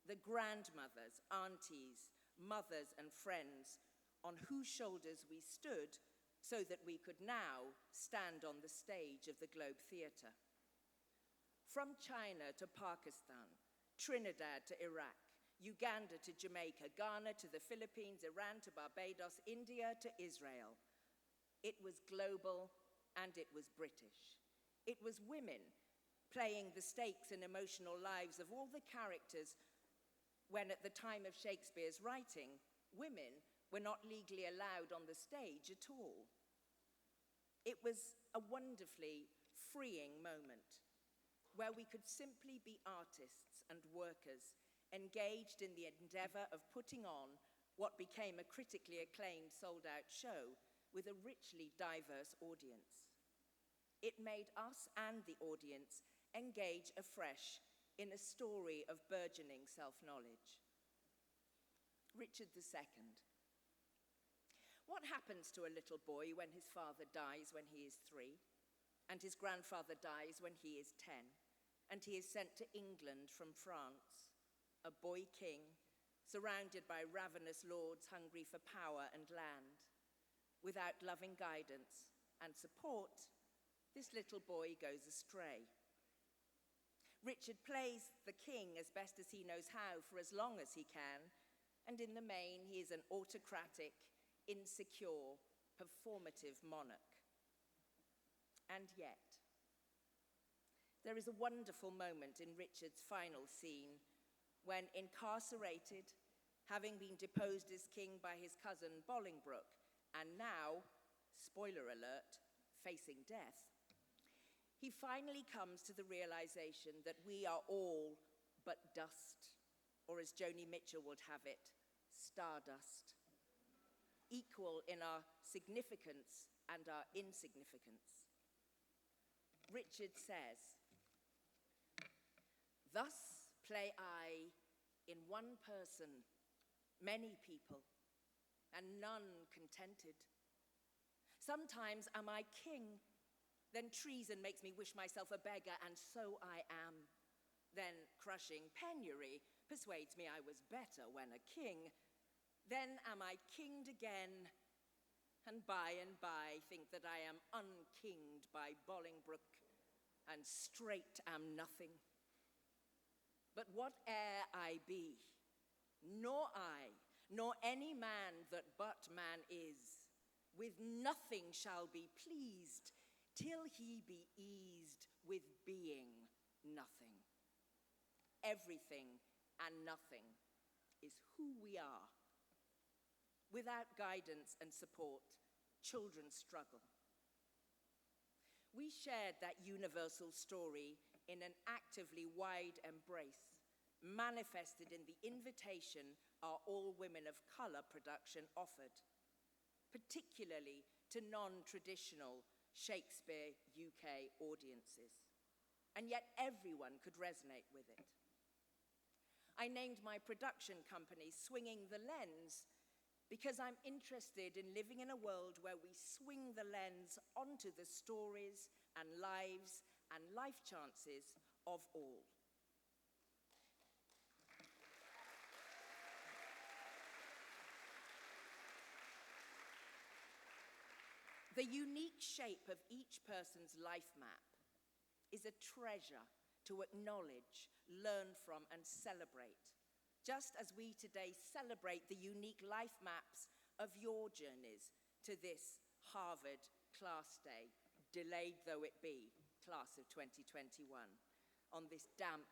the grandmothers, aunties, mothers and friends on whose shoulders we stood so that we could now stand on the stage of the Globe Theatre. From China to Pakistan, Trinidad to Iraq, Uganda to Jamaica, Ghana to the Philippines, Iran to Barbados, India to Israel. It was global and it was British. It was women playing the stakes and emotional lives of all the characters when at the time of Shakespeare's writing, women were not legally allowed on the stage at all. It was a wonderfully freeing moment where we could simply be artists and workers engaged in the endeavor of putting on what became a critically acclaimed sold-out show with a richly diverse audience. It made us and the audience engage afresh in a story of burgeoning self-knowledge. Richard II. What happens to a little boy when his father dies when he is 3, and his grandfather dies when he is 10, and he is sent to England from France, a boy king, surrounded by ravenous lords hungry for power and land? Without loving guidance and support, this little boy goes astray. Richard plays the king as best as he knows how for as long as he can, and in the main, he is an autocratic, insecure, performative monarch. And yet, there is a wonderful moment in Richard's final scene when, incarcerated, having been deposed as king by his cousin Bolingbroke, and now, spoiler alert, facing death, he finally comes to the realization that we are all but dust, or as Joni Mitchell would have it, stardust, equal in our significance and our insignificance. Richard says, "Thus play I in one person, many people, and none contented. Sometimes am I king, then treason makes me wish myself a beggar, and so I am. Then crushing penury persuades me I was better when a king. Then am I kinged again, and by think that I am unkinged by Bolingbroke, and straight am nothing. But whate'er I be, nor I, nor any man that but man is, with nothing shall be pleased, till he be eased with being nothing. Everything and nothing is who we are. Without guidance and support, children struggle. We shared that universal story in an actively wide embrace, manifested in the invitation our All Women of Color production offered, particularly to non-traditional Shakespeare UK audiences. And yet everyone could resonate with it. I named my production company Swinging the Lens because I'm interested in living in a world where we swing the lens onto the stories and lives and life chances of all. The unique shape of each person's life map is a treasure to acknowledge, learn from, and celebrate, just as we today celebrate the unique life maps of your journeys to this Harvard Class Day, delayed though it be, class of 2021, on this damp,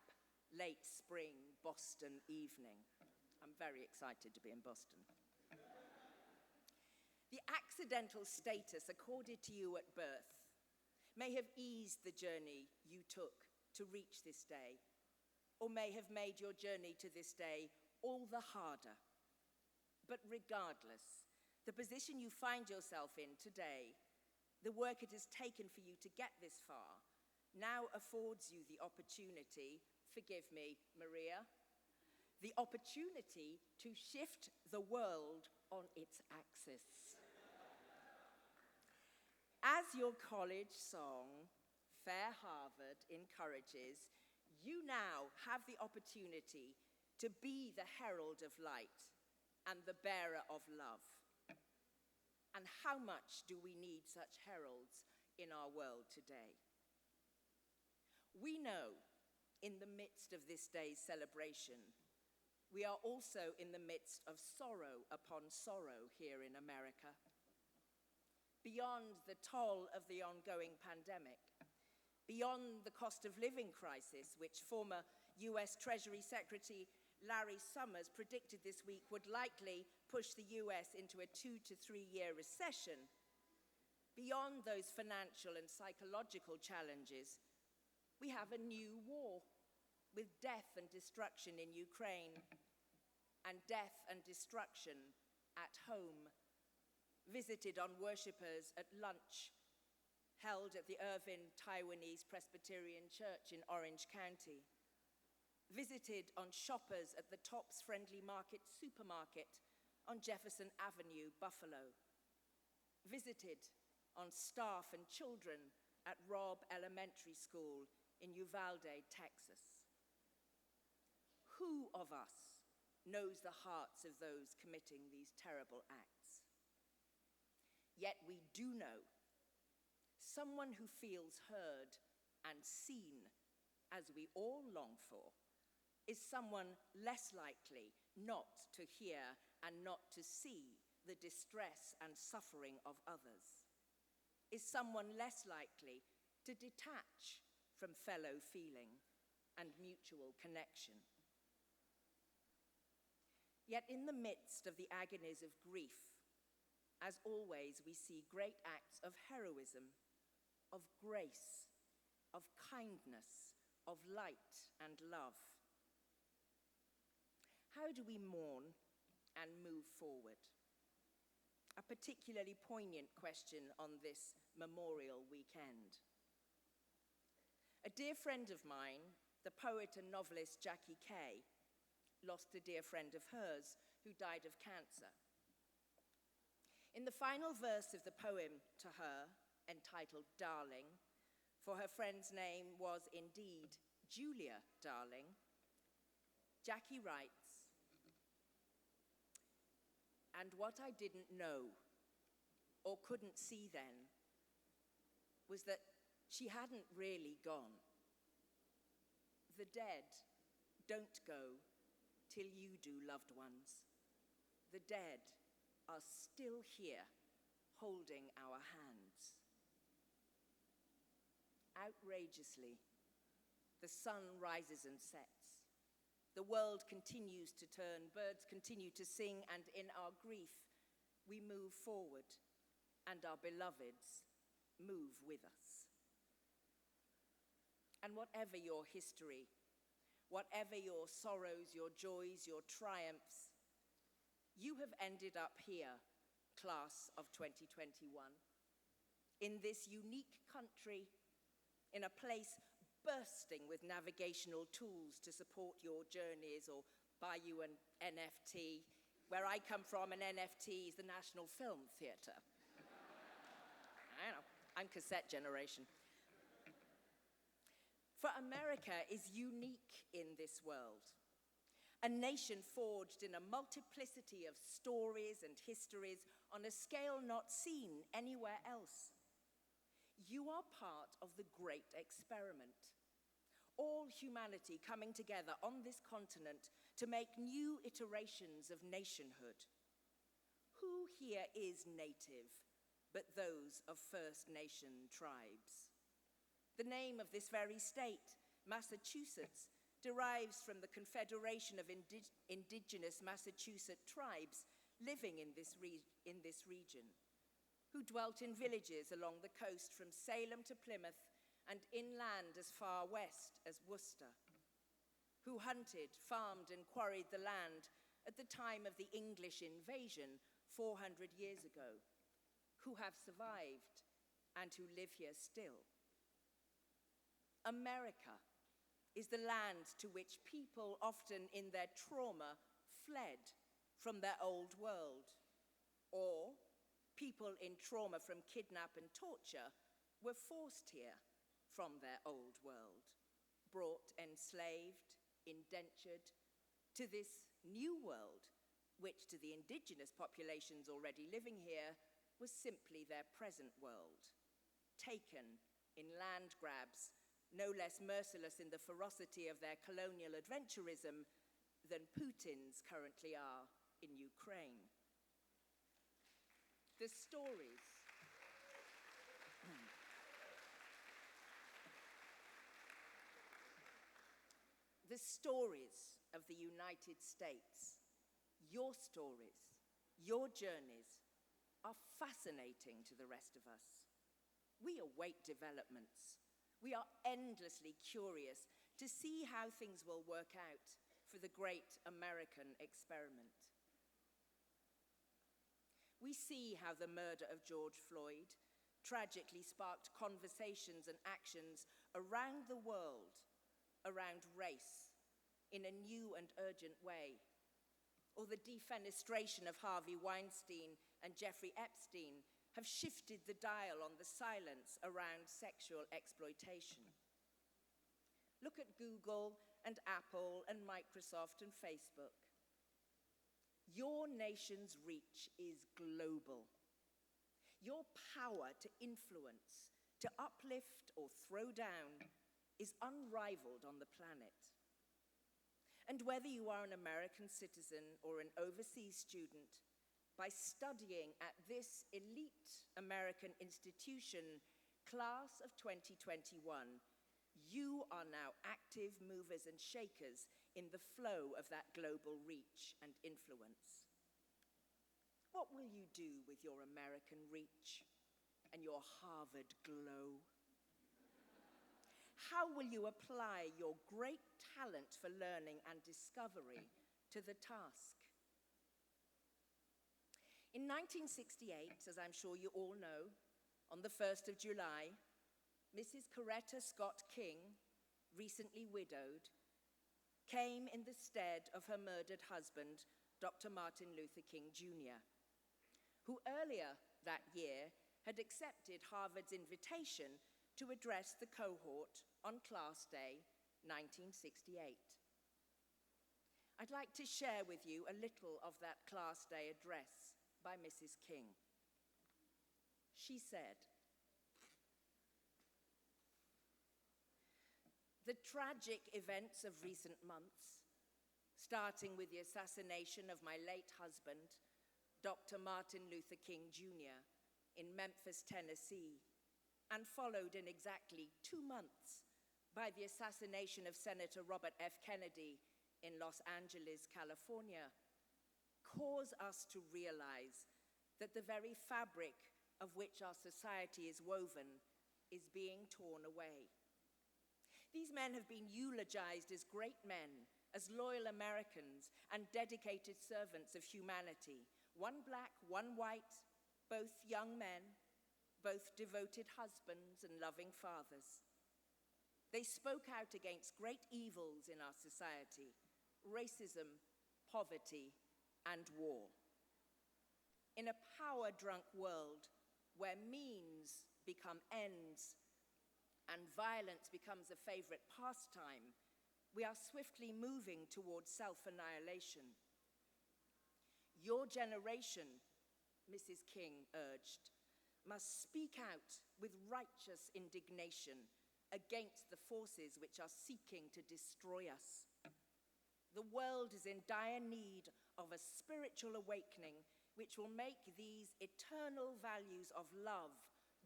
late spring Boston evening. I'm very excited to be in Boston. The accidental status accorded to you at birth may have eased the journey you took to reach this day, or may have made your journey to this day all the harder. But regardless, the position you find yourself in today, the work it has taken for you to get this far, now affords you the opportunity, forgive me, Maria, the opportunity to shift the world on its axis. As your college song, Fair Harvard, encourages, you now have the opportunity to be the herald of light and the bearer of love. And how much do we need such heralds in our world today? We know, in the midst of this day's celebration, we are also in the midst of sorrow upon sorrow here in America. Beyond the toll of the ongoing pandemic, beyond the cost of living crisis, which former US Treasury Secretary Larry Summers predicted this week would likely push the US into a 2 to 3 year recession, beyond those financial and psychological challenges, we have a new war with death and destruction in Ukraine and death and destruction at home, visited on worshippers at lunch held at the Irvin Taiwanese Presbyterian Church in Orange County, visited on shoppers at the Tops Friendly Market supermarket on Jefferson Avenue, Buffalo, visited on staff and children at Robb Elementary School in Uvalde, Texas. Who of us knows the hearts of those committing these terrible acts? Yet we do know someone who feels heard and seen, as we all long for, is someone less likely not to hear and not to see the distress and suffering of others, is someone less likely to detach from fellow feeling and mutual connection. Yet in the midst of the agonies of grief, as always, we see great acts of heroism, of grace, of kindness, of light and love. How do we mourn and move forward? A particularly poignant question on this Memorial Weekend. A dear friend of mine, the poet and novelist Jackie Kay, lost a dear friend of hers who died of cancer. In the final verse of the poem to her, entitled Darling, for her friend's name was indeed Julia Darling, Jackie writes, "And what I didn't know or couldn't see then was that she hadn't really gone. The dead don't go till you do, loved ones. The dead are still here, holding our hands." Outrageously, the sun rises and sets. The world continues to turn, birds continue to sing, and in our grief, we move forward, and our beloveds move with us. And whatever your history, whatever your sorrows, your joys, your triumphs, you have ended up here, class of 2021, in this unique country, in a place bursting with navigational tools to support your journeys or buy you an NFT. Where I come from, an NFT is the National Film Theatre. I know, I'm cassette generation. For America is unique in this world. A nation forged in a multiplicity of stories and histories on a scale not seen anywhere else. You are part of the great experiment. All humanity coming together on this continent to make new iterations of nationhood. Who here is native but those of First Nation tribes? The name of this very state, Massachusetts, derives from the Confederation of Indigenous Massachusetts tribes living in this region, who dwelt in villages along the coast from Salem to Plymouth and inland as far west as Worcester, who hunted, farmed, and quarried the land at the time of the English invasion 400 years ago, who have survived and who live here still. America is the land to which people, often in their trauma, fled from their old world, or people in trauma from kidnap and torture were forced here from their old world, brought enslaved, indentured, to this new world, which to the indigenous populations already living here was simply their present world, taken in land grabs, no less merciless in the ferocity of their colonial adventurism than Putin's currently are in Ukraine. The stories of the United States, your stories, Your journeys are fascinating to the rest of us. We await developments. We are endlessly curious to see how things will work out for the great American experiment. We see how the murder of George Floyd tragically sparked conversations and actions around the world around race in a new and urgent way, or the defenestration of Harvey Weinstein and Jeffrey Epstein have shifted the dial on the silence around sexual exploitation. Look at Google and Apple and Microsoft and Facebook. Your nation's reach is global. Your power to influence, to uplift or throw down is unrivaled on the planet. And whether you are an American citizen or an overseas student, by studying at this elite American institution, class of 2021, you are now active movers and shakers in the flow of that global reach and influence. What will you do with your American reach and your Harvard glow? How will you apply your great talent for learning and discovery to the task? In 1968, as I'm sure you all know, on the 1st of July, Mrs. Coretta Scott King, recently widowed, came in the stead of her murdered husband, Dr. Martin Luther King Jr., who earlier that year had accepted Harvard's invitation to address the cohort on Class Day 1968. I'd like to share with you a little of that Class Day address by Mrs. King. She said, "The tragic events of recent months, starting with the assassination of my late husband, Dr. Martin Luther King Jr., in Memphis, Tennessee, and followed in exactly 2 months by the assassination of Senator Robert F. Kennedy in Los Angeles, California, cause us to realize that the very fabric of which our society is woven is being torn away. These men have been eulogized as great men, as loyal Americans, and dedicated servants of humanity, one black, one white, both young men, both devoted husbands and loving fathers. They spoke out against great evils in our society: racism, poverty, and war. In a power-drunk world where means become ends and violence becomes a favorite pastime, we are swiftly moving towards self-annihilation. Your generation, Mrs. King urged, must speak out with righteous indignation against the forces which are seeking to destroy us. The world is in dire need of a spiritual awakening which will make these eternal values of love,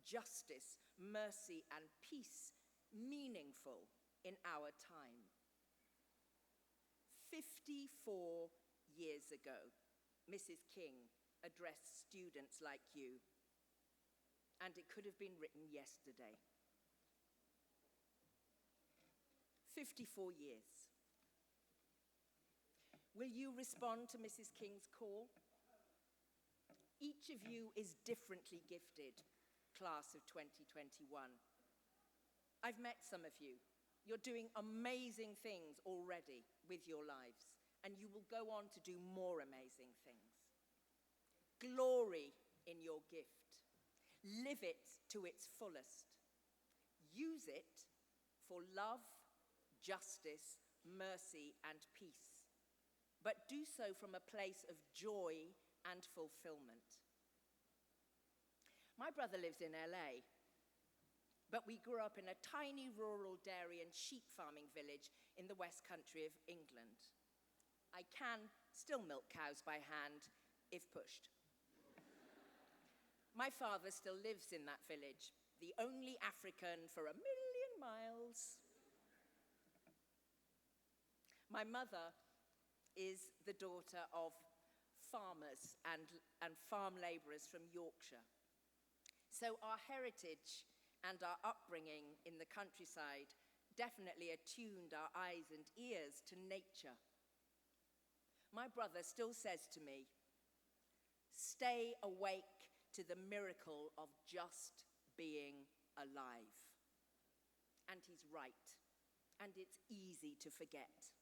justice, mercy, and peace meaningful in our time." 54 years ago, Mrs. King addressed students like you, and it could have been written yesterday. 54 years. Will you respond to Mrs. King's call? Each of you is differently gifted, class of 2021. I've met some of you. You're doing amazing things already with your lives, and you will go on to do more amazing things. Glory in your gift. Live it to its fullest. Use it for love, justice, mercy, and peace. But do so from a place of joy and fulfillment. My brother lives in LA, but we grew up in a tiny rural dairy and sheep farming village in the West Country of England. I can still milk cows by hand if pushed. My father still lives in that village, the only African for 1,000,000 miles. My mother is the daughter of farmers and farm labourers from Yorkshire. So our heritage and our upbringing in the countryside definitely attuned our eyes and ears to nature. My brother still says to me, stay awake to the miracle of just being alive. And he's right, and it's easy to forget.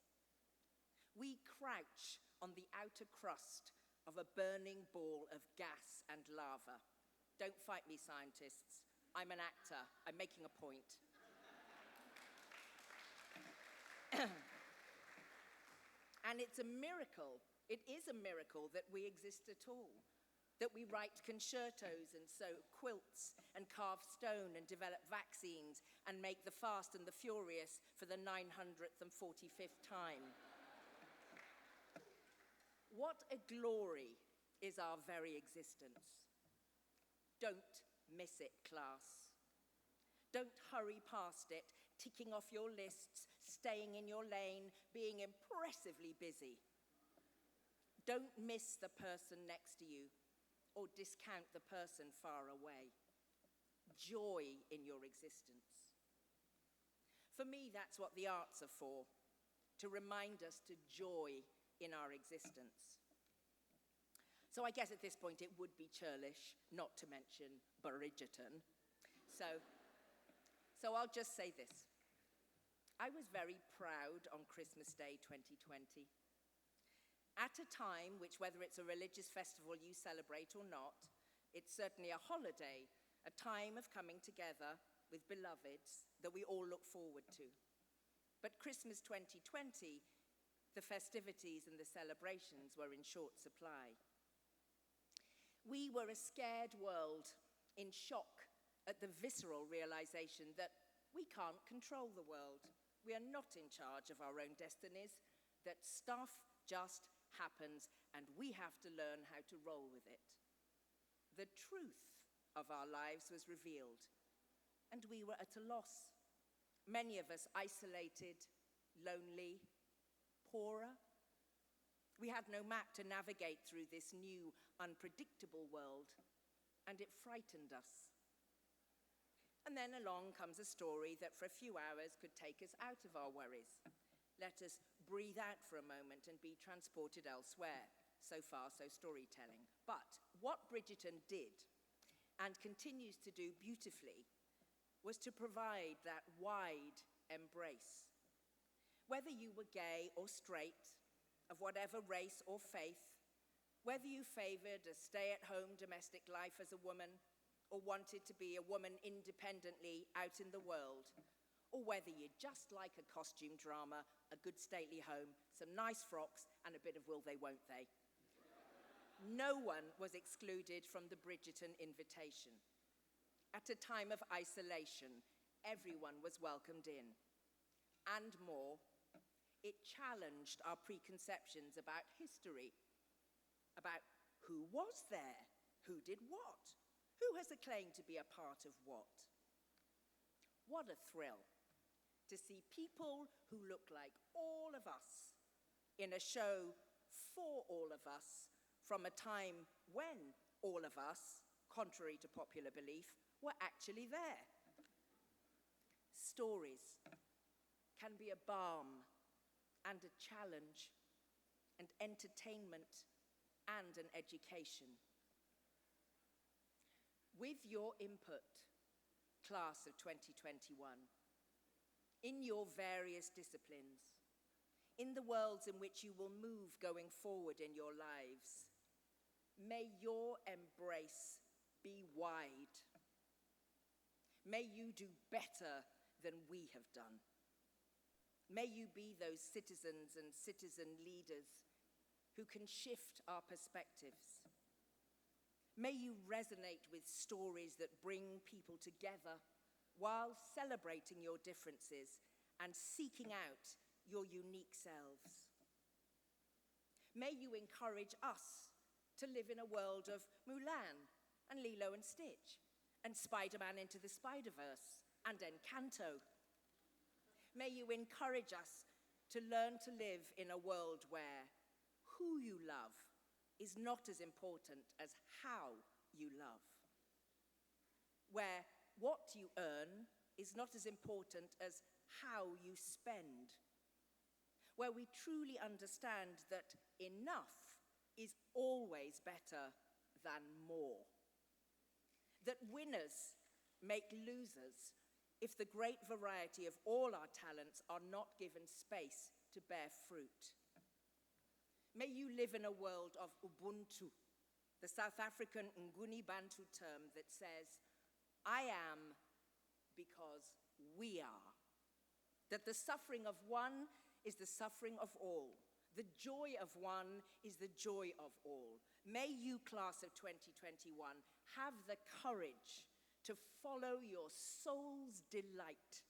We crouch on the outer crust of a burning ball of gas and lava. Don't fight me, scientists. I'm an actor. I'm making a point. And it's a miracle. It is a miracle that we exist at all. That we write concertos and sew quilts and carve stone and develop vaccines and make the Fast and the Furious for the 945th time. What a glory is our very existence. Don't miss it, class. Don't hurry past it, ticking off your lists, staying in your lane, being impressively busy. Don't miss the person next to you or discount the person far away. Joy in your existence. For me, that's what the arts are for, to remind us to joy in our existence. So I guess at this point it would be churlish not to mention Bridgerton. So I'll just say this. I was very proud on Christmas Day 2020. At a time which, whether it's a religious festival you celebrate or not, it's certainly a holiday, a time of coming together with beloveds that we all look forward to. But Christmas 2020, the festivities and the celebrations were in short supply. We were a scared world in shock at the visceral realization that we can't control the world. We are not in charge of our own destinies, that stuff just happens and we have to learn how to roll with it. The truth of our lives was revealed and we were at a loss. Many of us isolated, lonely, poorer. We had no map to navigate through this new, unpredictable world, and it frightened us. And then along comes a story that for a few hours could take us out of our worries. Let us breathe out for a moment and be transported elsewhere. So far, so storytelling. But what Bridgerton did, and continues to do beautifully, was to provide that wide embrace. Whether you were gay or straight, of whatever race or faith, whether you favored a stay-at-home domestic life as a woman, or wanted to be a woman independently out in the world, or whether you just like a costume drama, a good stately home, some nice frocks, and a bit of will they, won't they. No one was excluded from the Bridgerton invitation. At a time of isolation, everyone was welcomed in. And more, it challenged our preconceptions about history, about who was there, who did what, who has a claim to be a part of what. What a thrill to see people who look like all of us in a show for all of us from a time when all of us, contrary to popular belief, were actually there. Stories can be a balm and a challenge, and entertainment and an education. With your input, class of 2021, in your various disciplines, in the worlds in which you will move going forward in your lives, may your embrace be wide. May you do better than we have done. May you be those citizens and citizen leaders who can shift our perspectives. May you resonate with stories that bring people together while celebrating your differences and seeking out your unique selves. May you encourage us to live in a world of Mulan and Lilo and Stitch and Spider-Man Into the Spider-Verse and Encanto. May you encourage us to learn to live in a world where who you love is not as important as how you love. Where what you earn is not as important as how you spend. Where we truly understand that enough is always better than more. That winners make losers if the great variety of all our talents are not given space to bear fruit. May you live in a world of Ubuntu, the South African Nguni Bantu term that says, I am because we are. That the suffering of one is the suffering of all. The joy of one is the joy of all. May you, class of 2021, have the courage to follow your soul's delight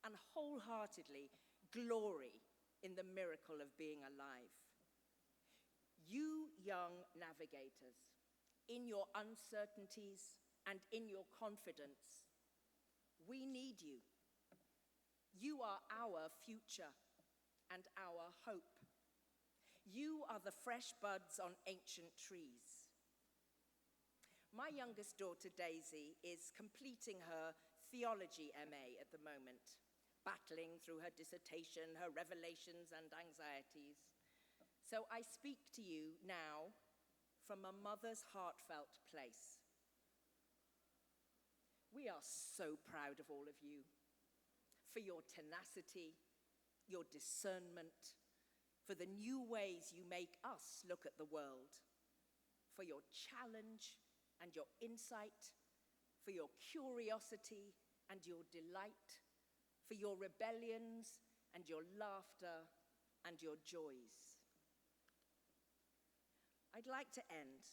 and wholeheartedly glory in the miracle of being alive. You young navigators, in your uncertainties and in your confidence, we need you. You are our future and our hope. You are the fresh buds on ancient trees. My youngest daughter, Daisy, is completing her theology MA at the moment, battling through her dissertation, her revelations and anxieties. So I speak to you now from a mother's heartfelt place. We are so proud of all of you, for your tenacity, your discernment, for the new ways you make us look at the world, for your challenge and your insight, for your curiosity and your delight, for your rebellions and your laughter and your joys. I'd like to end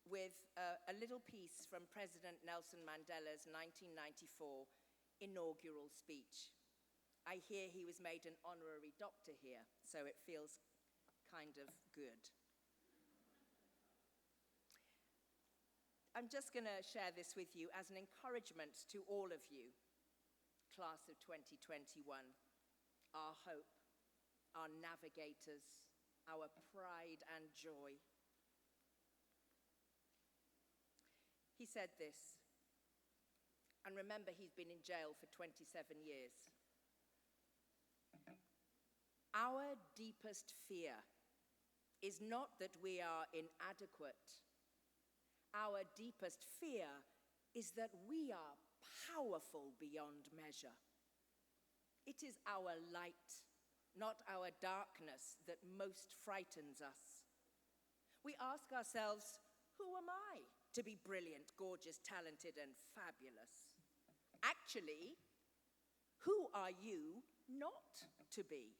with a little piece from President Nelson Mandela's 1994 inaugural speech. I hear he was made an honorary doctor here, so it feels kind of good. I'm just going to share this with you as an encouragement to all of you, class of 2021, our hope, our navigators, our pride and joy. He said this, and remember, he's been in jail for 27 years. Our deepest fear is not that we are inadequate. Our deepest fear is that we are powerful beyond measure. It is our light, not our darkness, that most frightens us. We ask ourselves, who am I to be brilliant, gorgeous, talented, and fabulous? Actually, who are you not to be?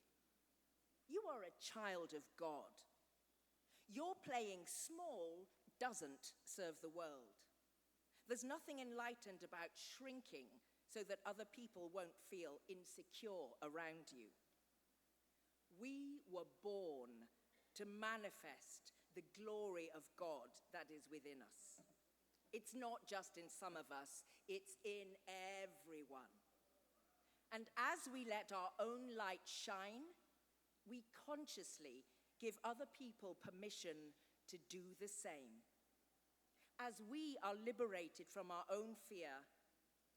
You are a child of God. Your playing small doesn't serve the world. There's nothing enlightened about shrinking so that other people won't feel insecure around you. We were born to manifest the glory of God that is within us. It's not just in some of us, it's in everyone. And as we let our own light shine, we consciously give other people permission to do the same. As we are liberated from our own fear,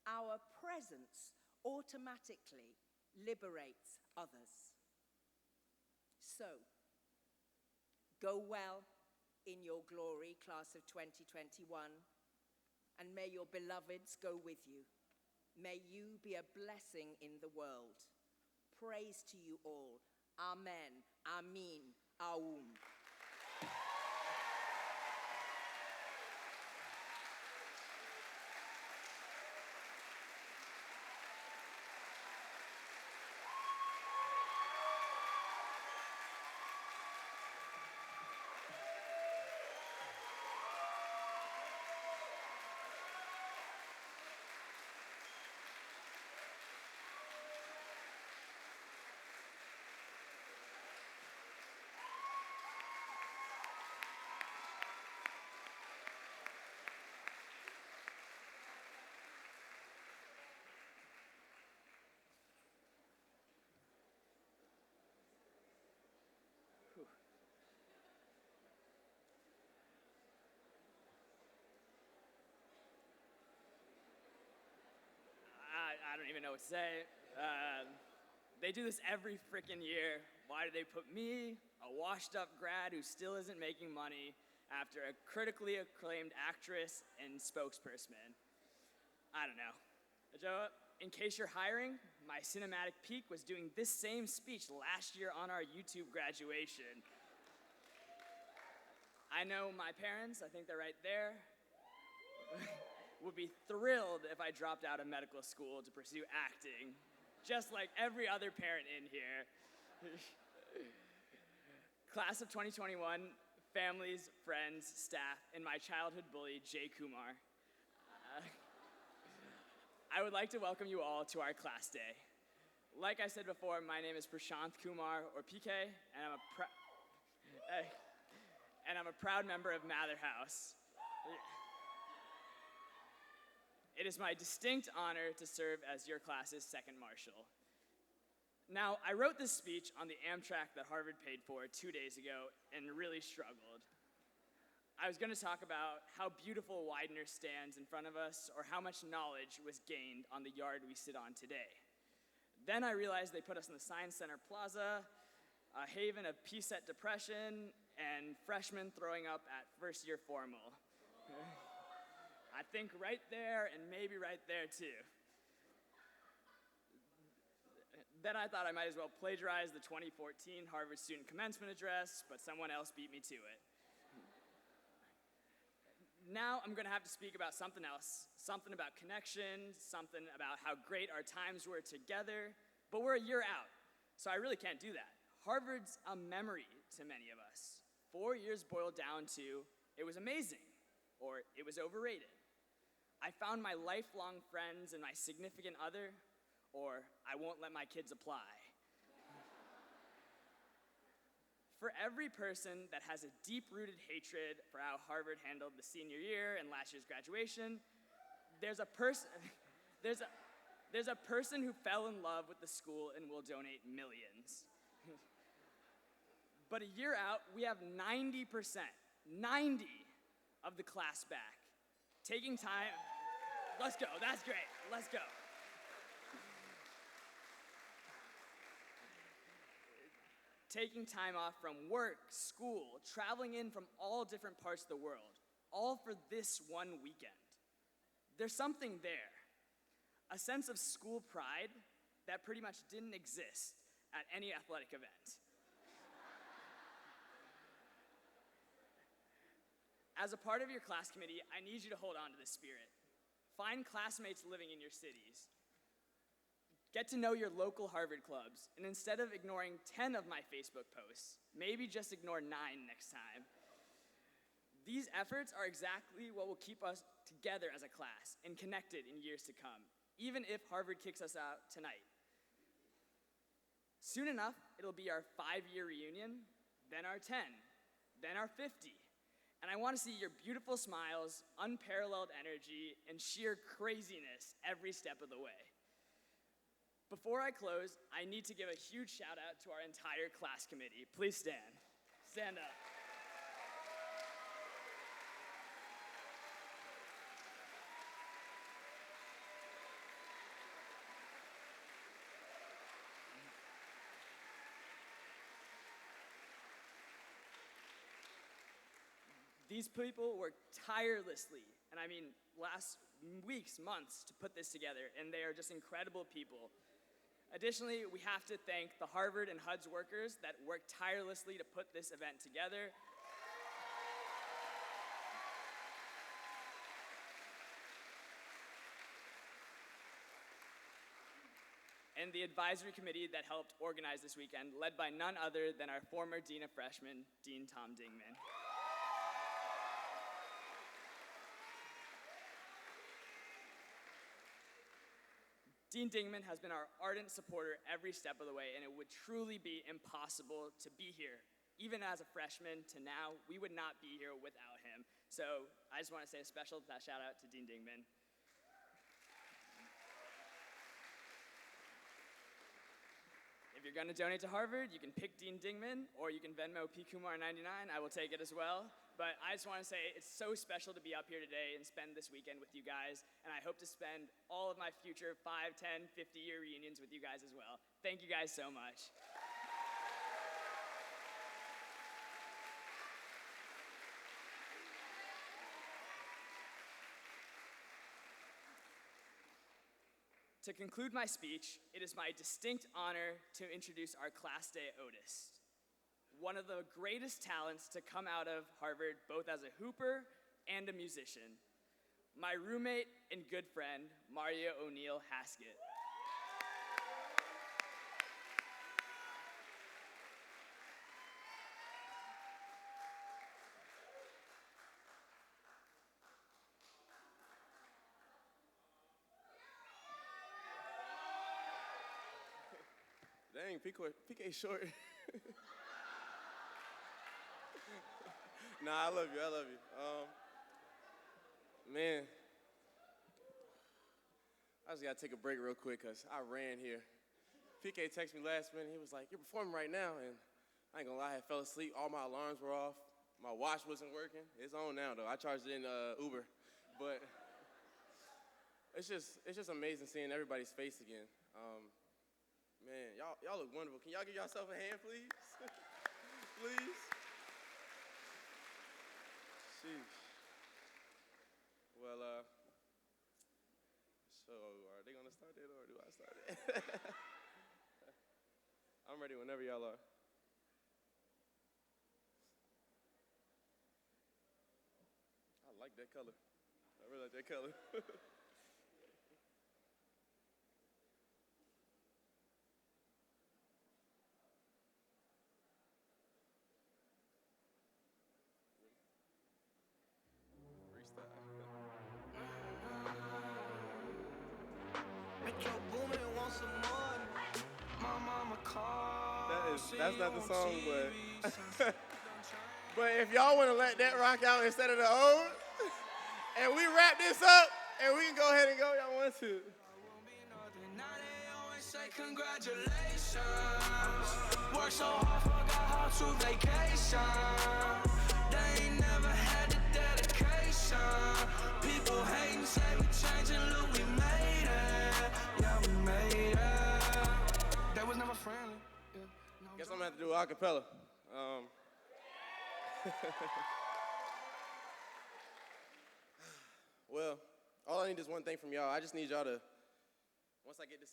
our presence automatically liberates others. So, go well in your glory, class of 2021, and may your beloveds go with you. May you be a blessing in the world. Praise to you all. Amen. Amin. Aum. even know what to say. They do this every freaking year. Why do they put me, a washed up grad who still isn't making money, after a critically acclaimed actress and spokesperson? I don't know. Joe, in case you're hiring, my cinematic peak was doing this same speech last year on our YouTube graduation. I know my parents, I think they're right there, would be thrilled if I dropped out of medical school to pursue acting, just like every other parent in here. Class of 2021, families, friends, staff, and my childhood bully, Jay Kumar. I would like to welcome you all to our class day. Like I said before, my name is Prashanth Kumar, or PK, and I'm a proud member of Mather House. It is my distinct honor to serve as your class's second marshal. Now, I wrote this speech on the Amtrak that Harvard paid for 2 days ago and really struggled. I was going to talk about how beautiful Widener stands in front of us, or how much knowledge was gained on the yard we sit on today. Then I realized they put us in the Science Center Plaza, a haven of PSET depression, and freshmen throwing up at first-year formal. I think right there, and maybe right there too. Then I thought I might as well plagiarize the 2014 Harvard Student Commencement Address, but someone else beat me to it. Now I'm gonna have to speak about something else, something about connection, something about how great our times were together, but we're a year out, so I really can't do that. Harvard's a memory to many of us. 4 years boiled down to, it was amazing, or it was overrated. I found my lifelong friends and my significant other, or I won't let my kids apply. For every person that has a deep-rooted hatred for how Harvard handled the senior year and last year's graduation, there's a person who fell in love with the school and will donate millions. But a year out, we have 90% of the class back. Taking time, let's go, that's great, let's go. Taking time off from work, school, traveling in from all different parts of the world, all for this one weekend. There's something there, a sense of school pride that pretty much didn't exist at any athletic event. As a part of your class committee, I need you to hold on to this spirit. Find classmates living in your cities. Get to know your local Harvard clubs, and instead of ignoring 10 of my Facebook posts, maybe just ignore 9 next time. These efforts are exactly what will keep us together as a class and connected in years to come, even if Harvard kicks us out tonight. Soon enough, it'll be our 5-year reunion, then our 10, then our 50. And I want to see your beautiful smiles, unparalleled energy, and sheer craziness every step of the way. Before I close, I need to give a huge shout out to our entire class committee. Please stand. Stand up. These people worked tirelessly, and I mean last weeks, months, to put this together, and they are just incredible people. Additionally, we have to thank the Harvard and HUD's workers that worked tirelessly to put this event together. And the advisory committee that helped organize this weekend, led by none other than our former Dean of Freshmen, Dean Tom Dingman. Dean Dingman has been our ardent supporter every step of the way, and it would truly be impossible to be here. Even as a freshman to now, we would not be here without him. So I just want to say a special shout out to Dean Dingman. If you're going to donate to Harvard, you can pick Dean Dingman, or you can Venmo PKumar99. I will take it as well. But I just want to say it's so special to be up here today and spend this weekend with you guys. And I hope to spend all of my future 5, 10, 50-year reunions with you guys as well. Thank you guys so much. To conclude my speech, it is my distinct honor to introduce our Class Day Otis, one of the greatest talents to come out of Harvard, both as a hooper and a musician. My roommate and good friend, Mario O'Neill Haskett. Dang, PK short. Nah, I love you. Man, I just gotta take a break real quick because I ran here. PK texted me last minute. He was like, "You're performing right now," and I ain't gonna lie, I fell asleep. All my alarms were off. My watch wasn't working. It's on now though. I charged it in Uber, but it's just amazing seeing everybody's face again. Man, y'all look wonderful. Can y'all give yourself a hand, please? Please. Sheesh. Well, so are they gonna start it or do I start it? I'm ready whenever y'all are. I like that color. I really like that color. That's not the song, but but if y'all want to let that rock out instead of the old, and we wrap this up, and we can go ahead and go, y'all want to. Congratulations. Work so hard, forgot how to vacation. They ain't never had the dedication. People hating, say we changing, look, we made it. Yeah, we made it. They was never friendly. Guess I'm gonna have to do a cappella. Well, all I need is one thing from y'all. I just need y'all to, once I get to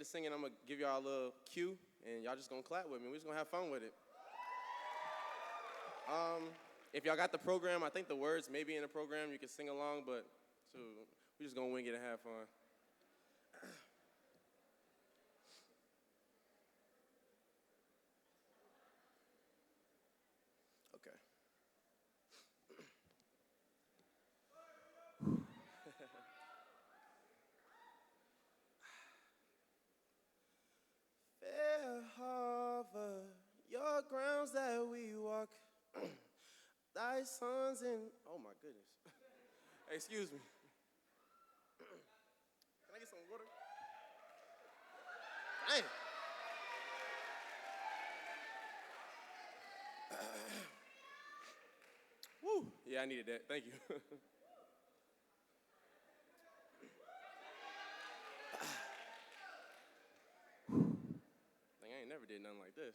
singing, I'm gonna give y'all a little cue, and y'all just gonna clap with me. We're just gonna have fun with it. If y'all got the program, I think the words may be in the program. You can sing along, but so we're just gonna wing it and have fun. Fair Harbor, your grounds that we walk, thy sons in, oh my goodness. Excuse me. Can I get some water? Dang. Woo, yeah, I needed that, thank you. I ain't never did nothing like this.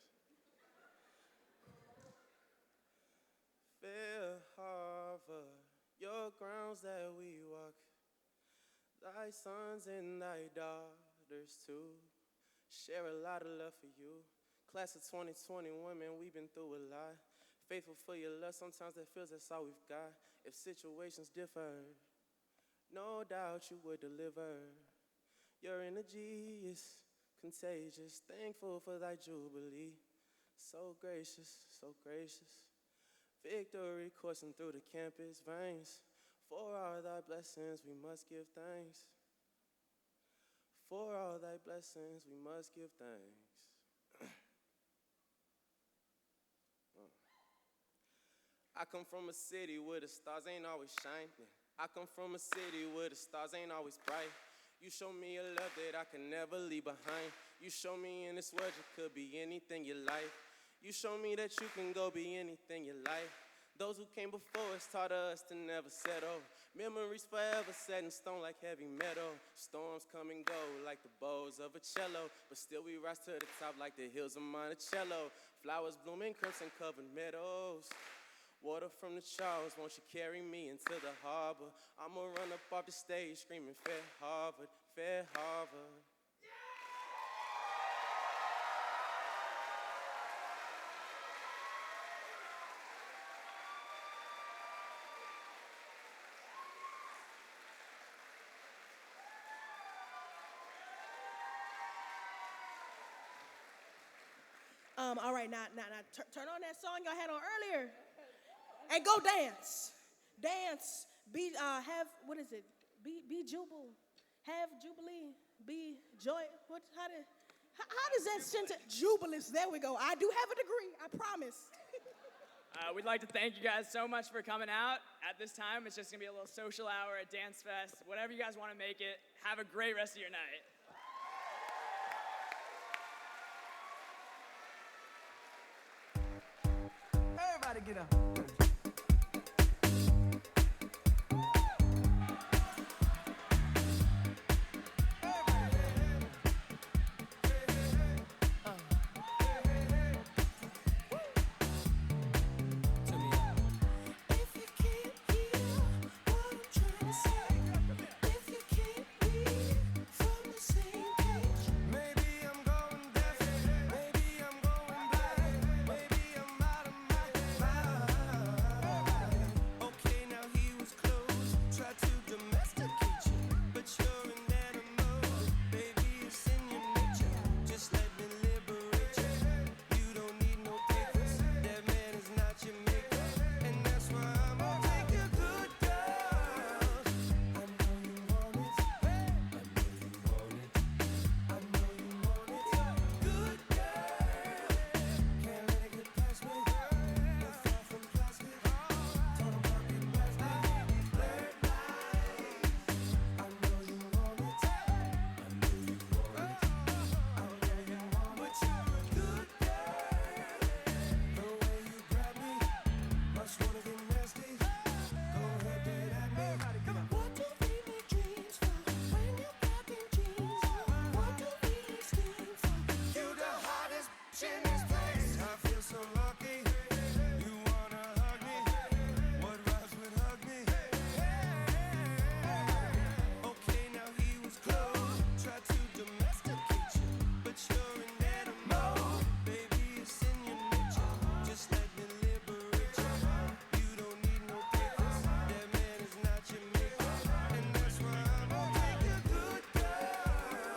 Fair Harbor, your grounds that we walk, thy sons and thy daughters too, share a lot of love for you. Class of 2020 women, we've been through a lot. Faithful for your love, sometimes that feels that's all we've got. If situations differ, no doubt you would deliver. Your energy is contagious, thankful for thy jubilee. So gracious, so gracious. Victory coursing through the campus veins. For all thy blessings, we must give thanks. For all thy blessings, we must give thanks. I come from a city where the stars ain't always shining. I come from a city where the stars ain't always bright. You show me a love that I can never leave behind. You show me in this world you could be anything you like. You show me that you can go be anything you like. Those who came before us taught us to never settle. Memories forever set in stone like heavy metal. Storms come and go like the bows of a cello, but still we rise to the top like the hills of Monticello. Flowers blooming, crimson covered meadows. Water from the Charles, won't you carry me into the harbor? I'ma run up off the stage screaming Fair Harvard, Fair Harvard. All right, now, turn on that song y'all had on earlier, and go dance, dance. Be what is it? Be jubil, have jubilee, be joy. How does that sentence? Jubilous. There we go. I do have a degree. I promise. We'd like to thank you guys so much for coming out. At this time, it's just gonna be a little social hour, a dance fest, whatever you guys want to make it. Have a great rest of your night. Everybody get up.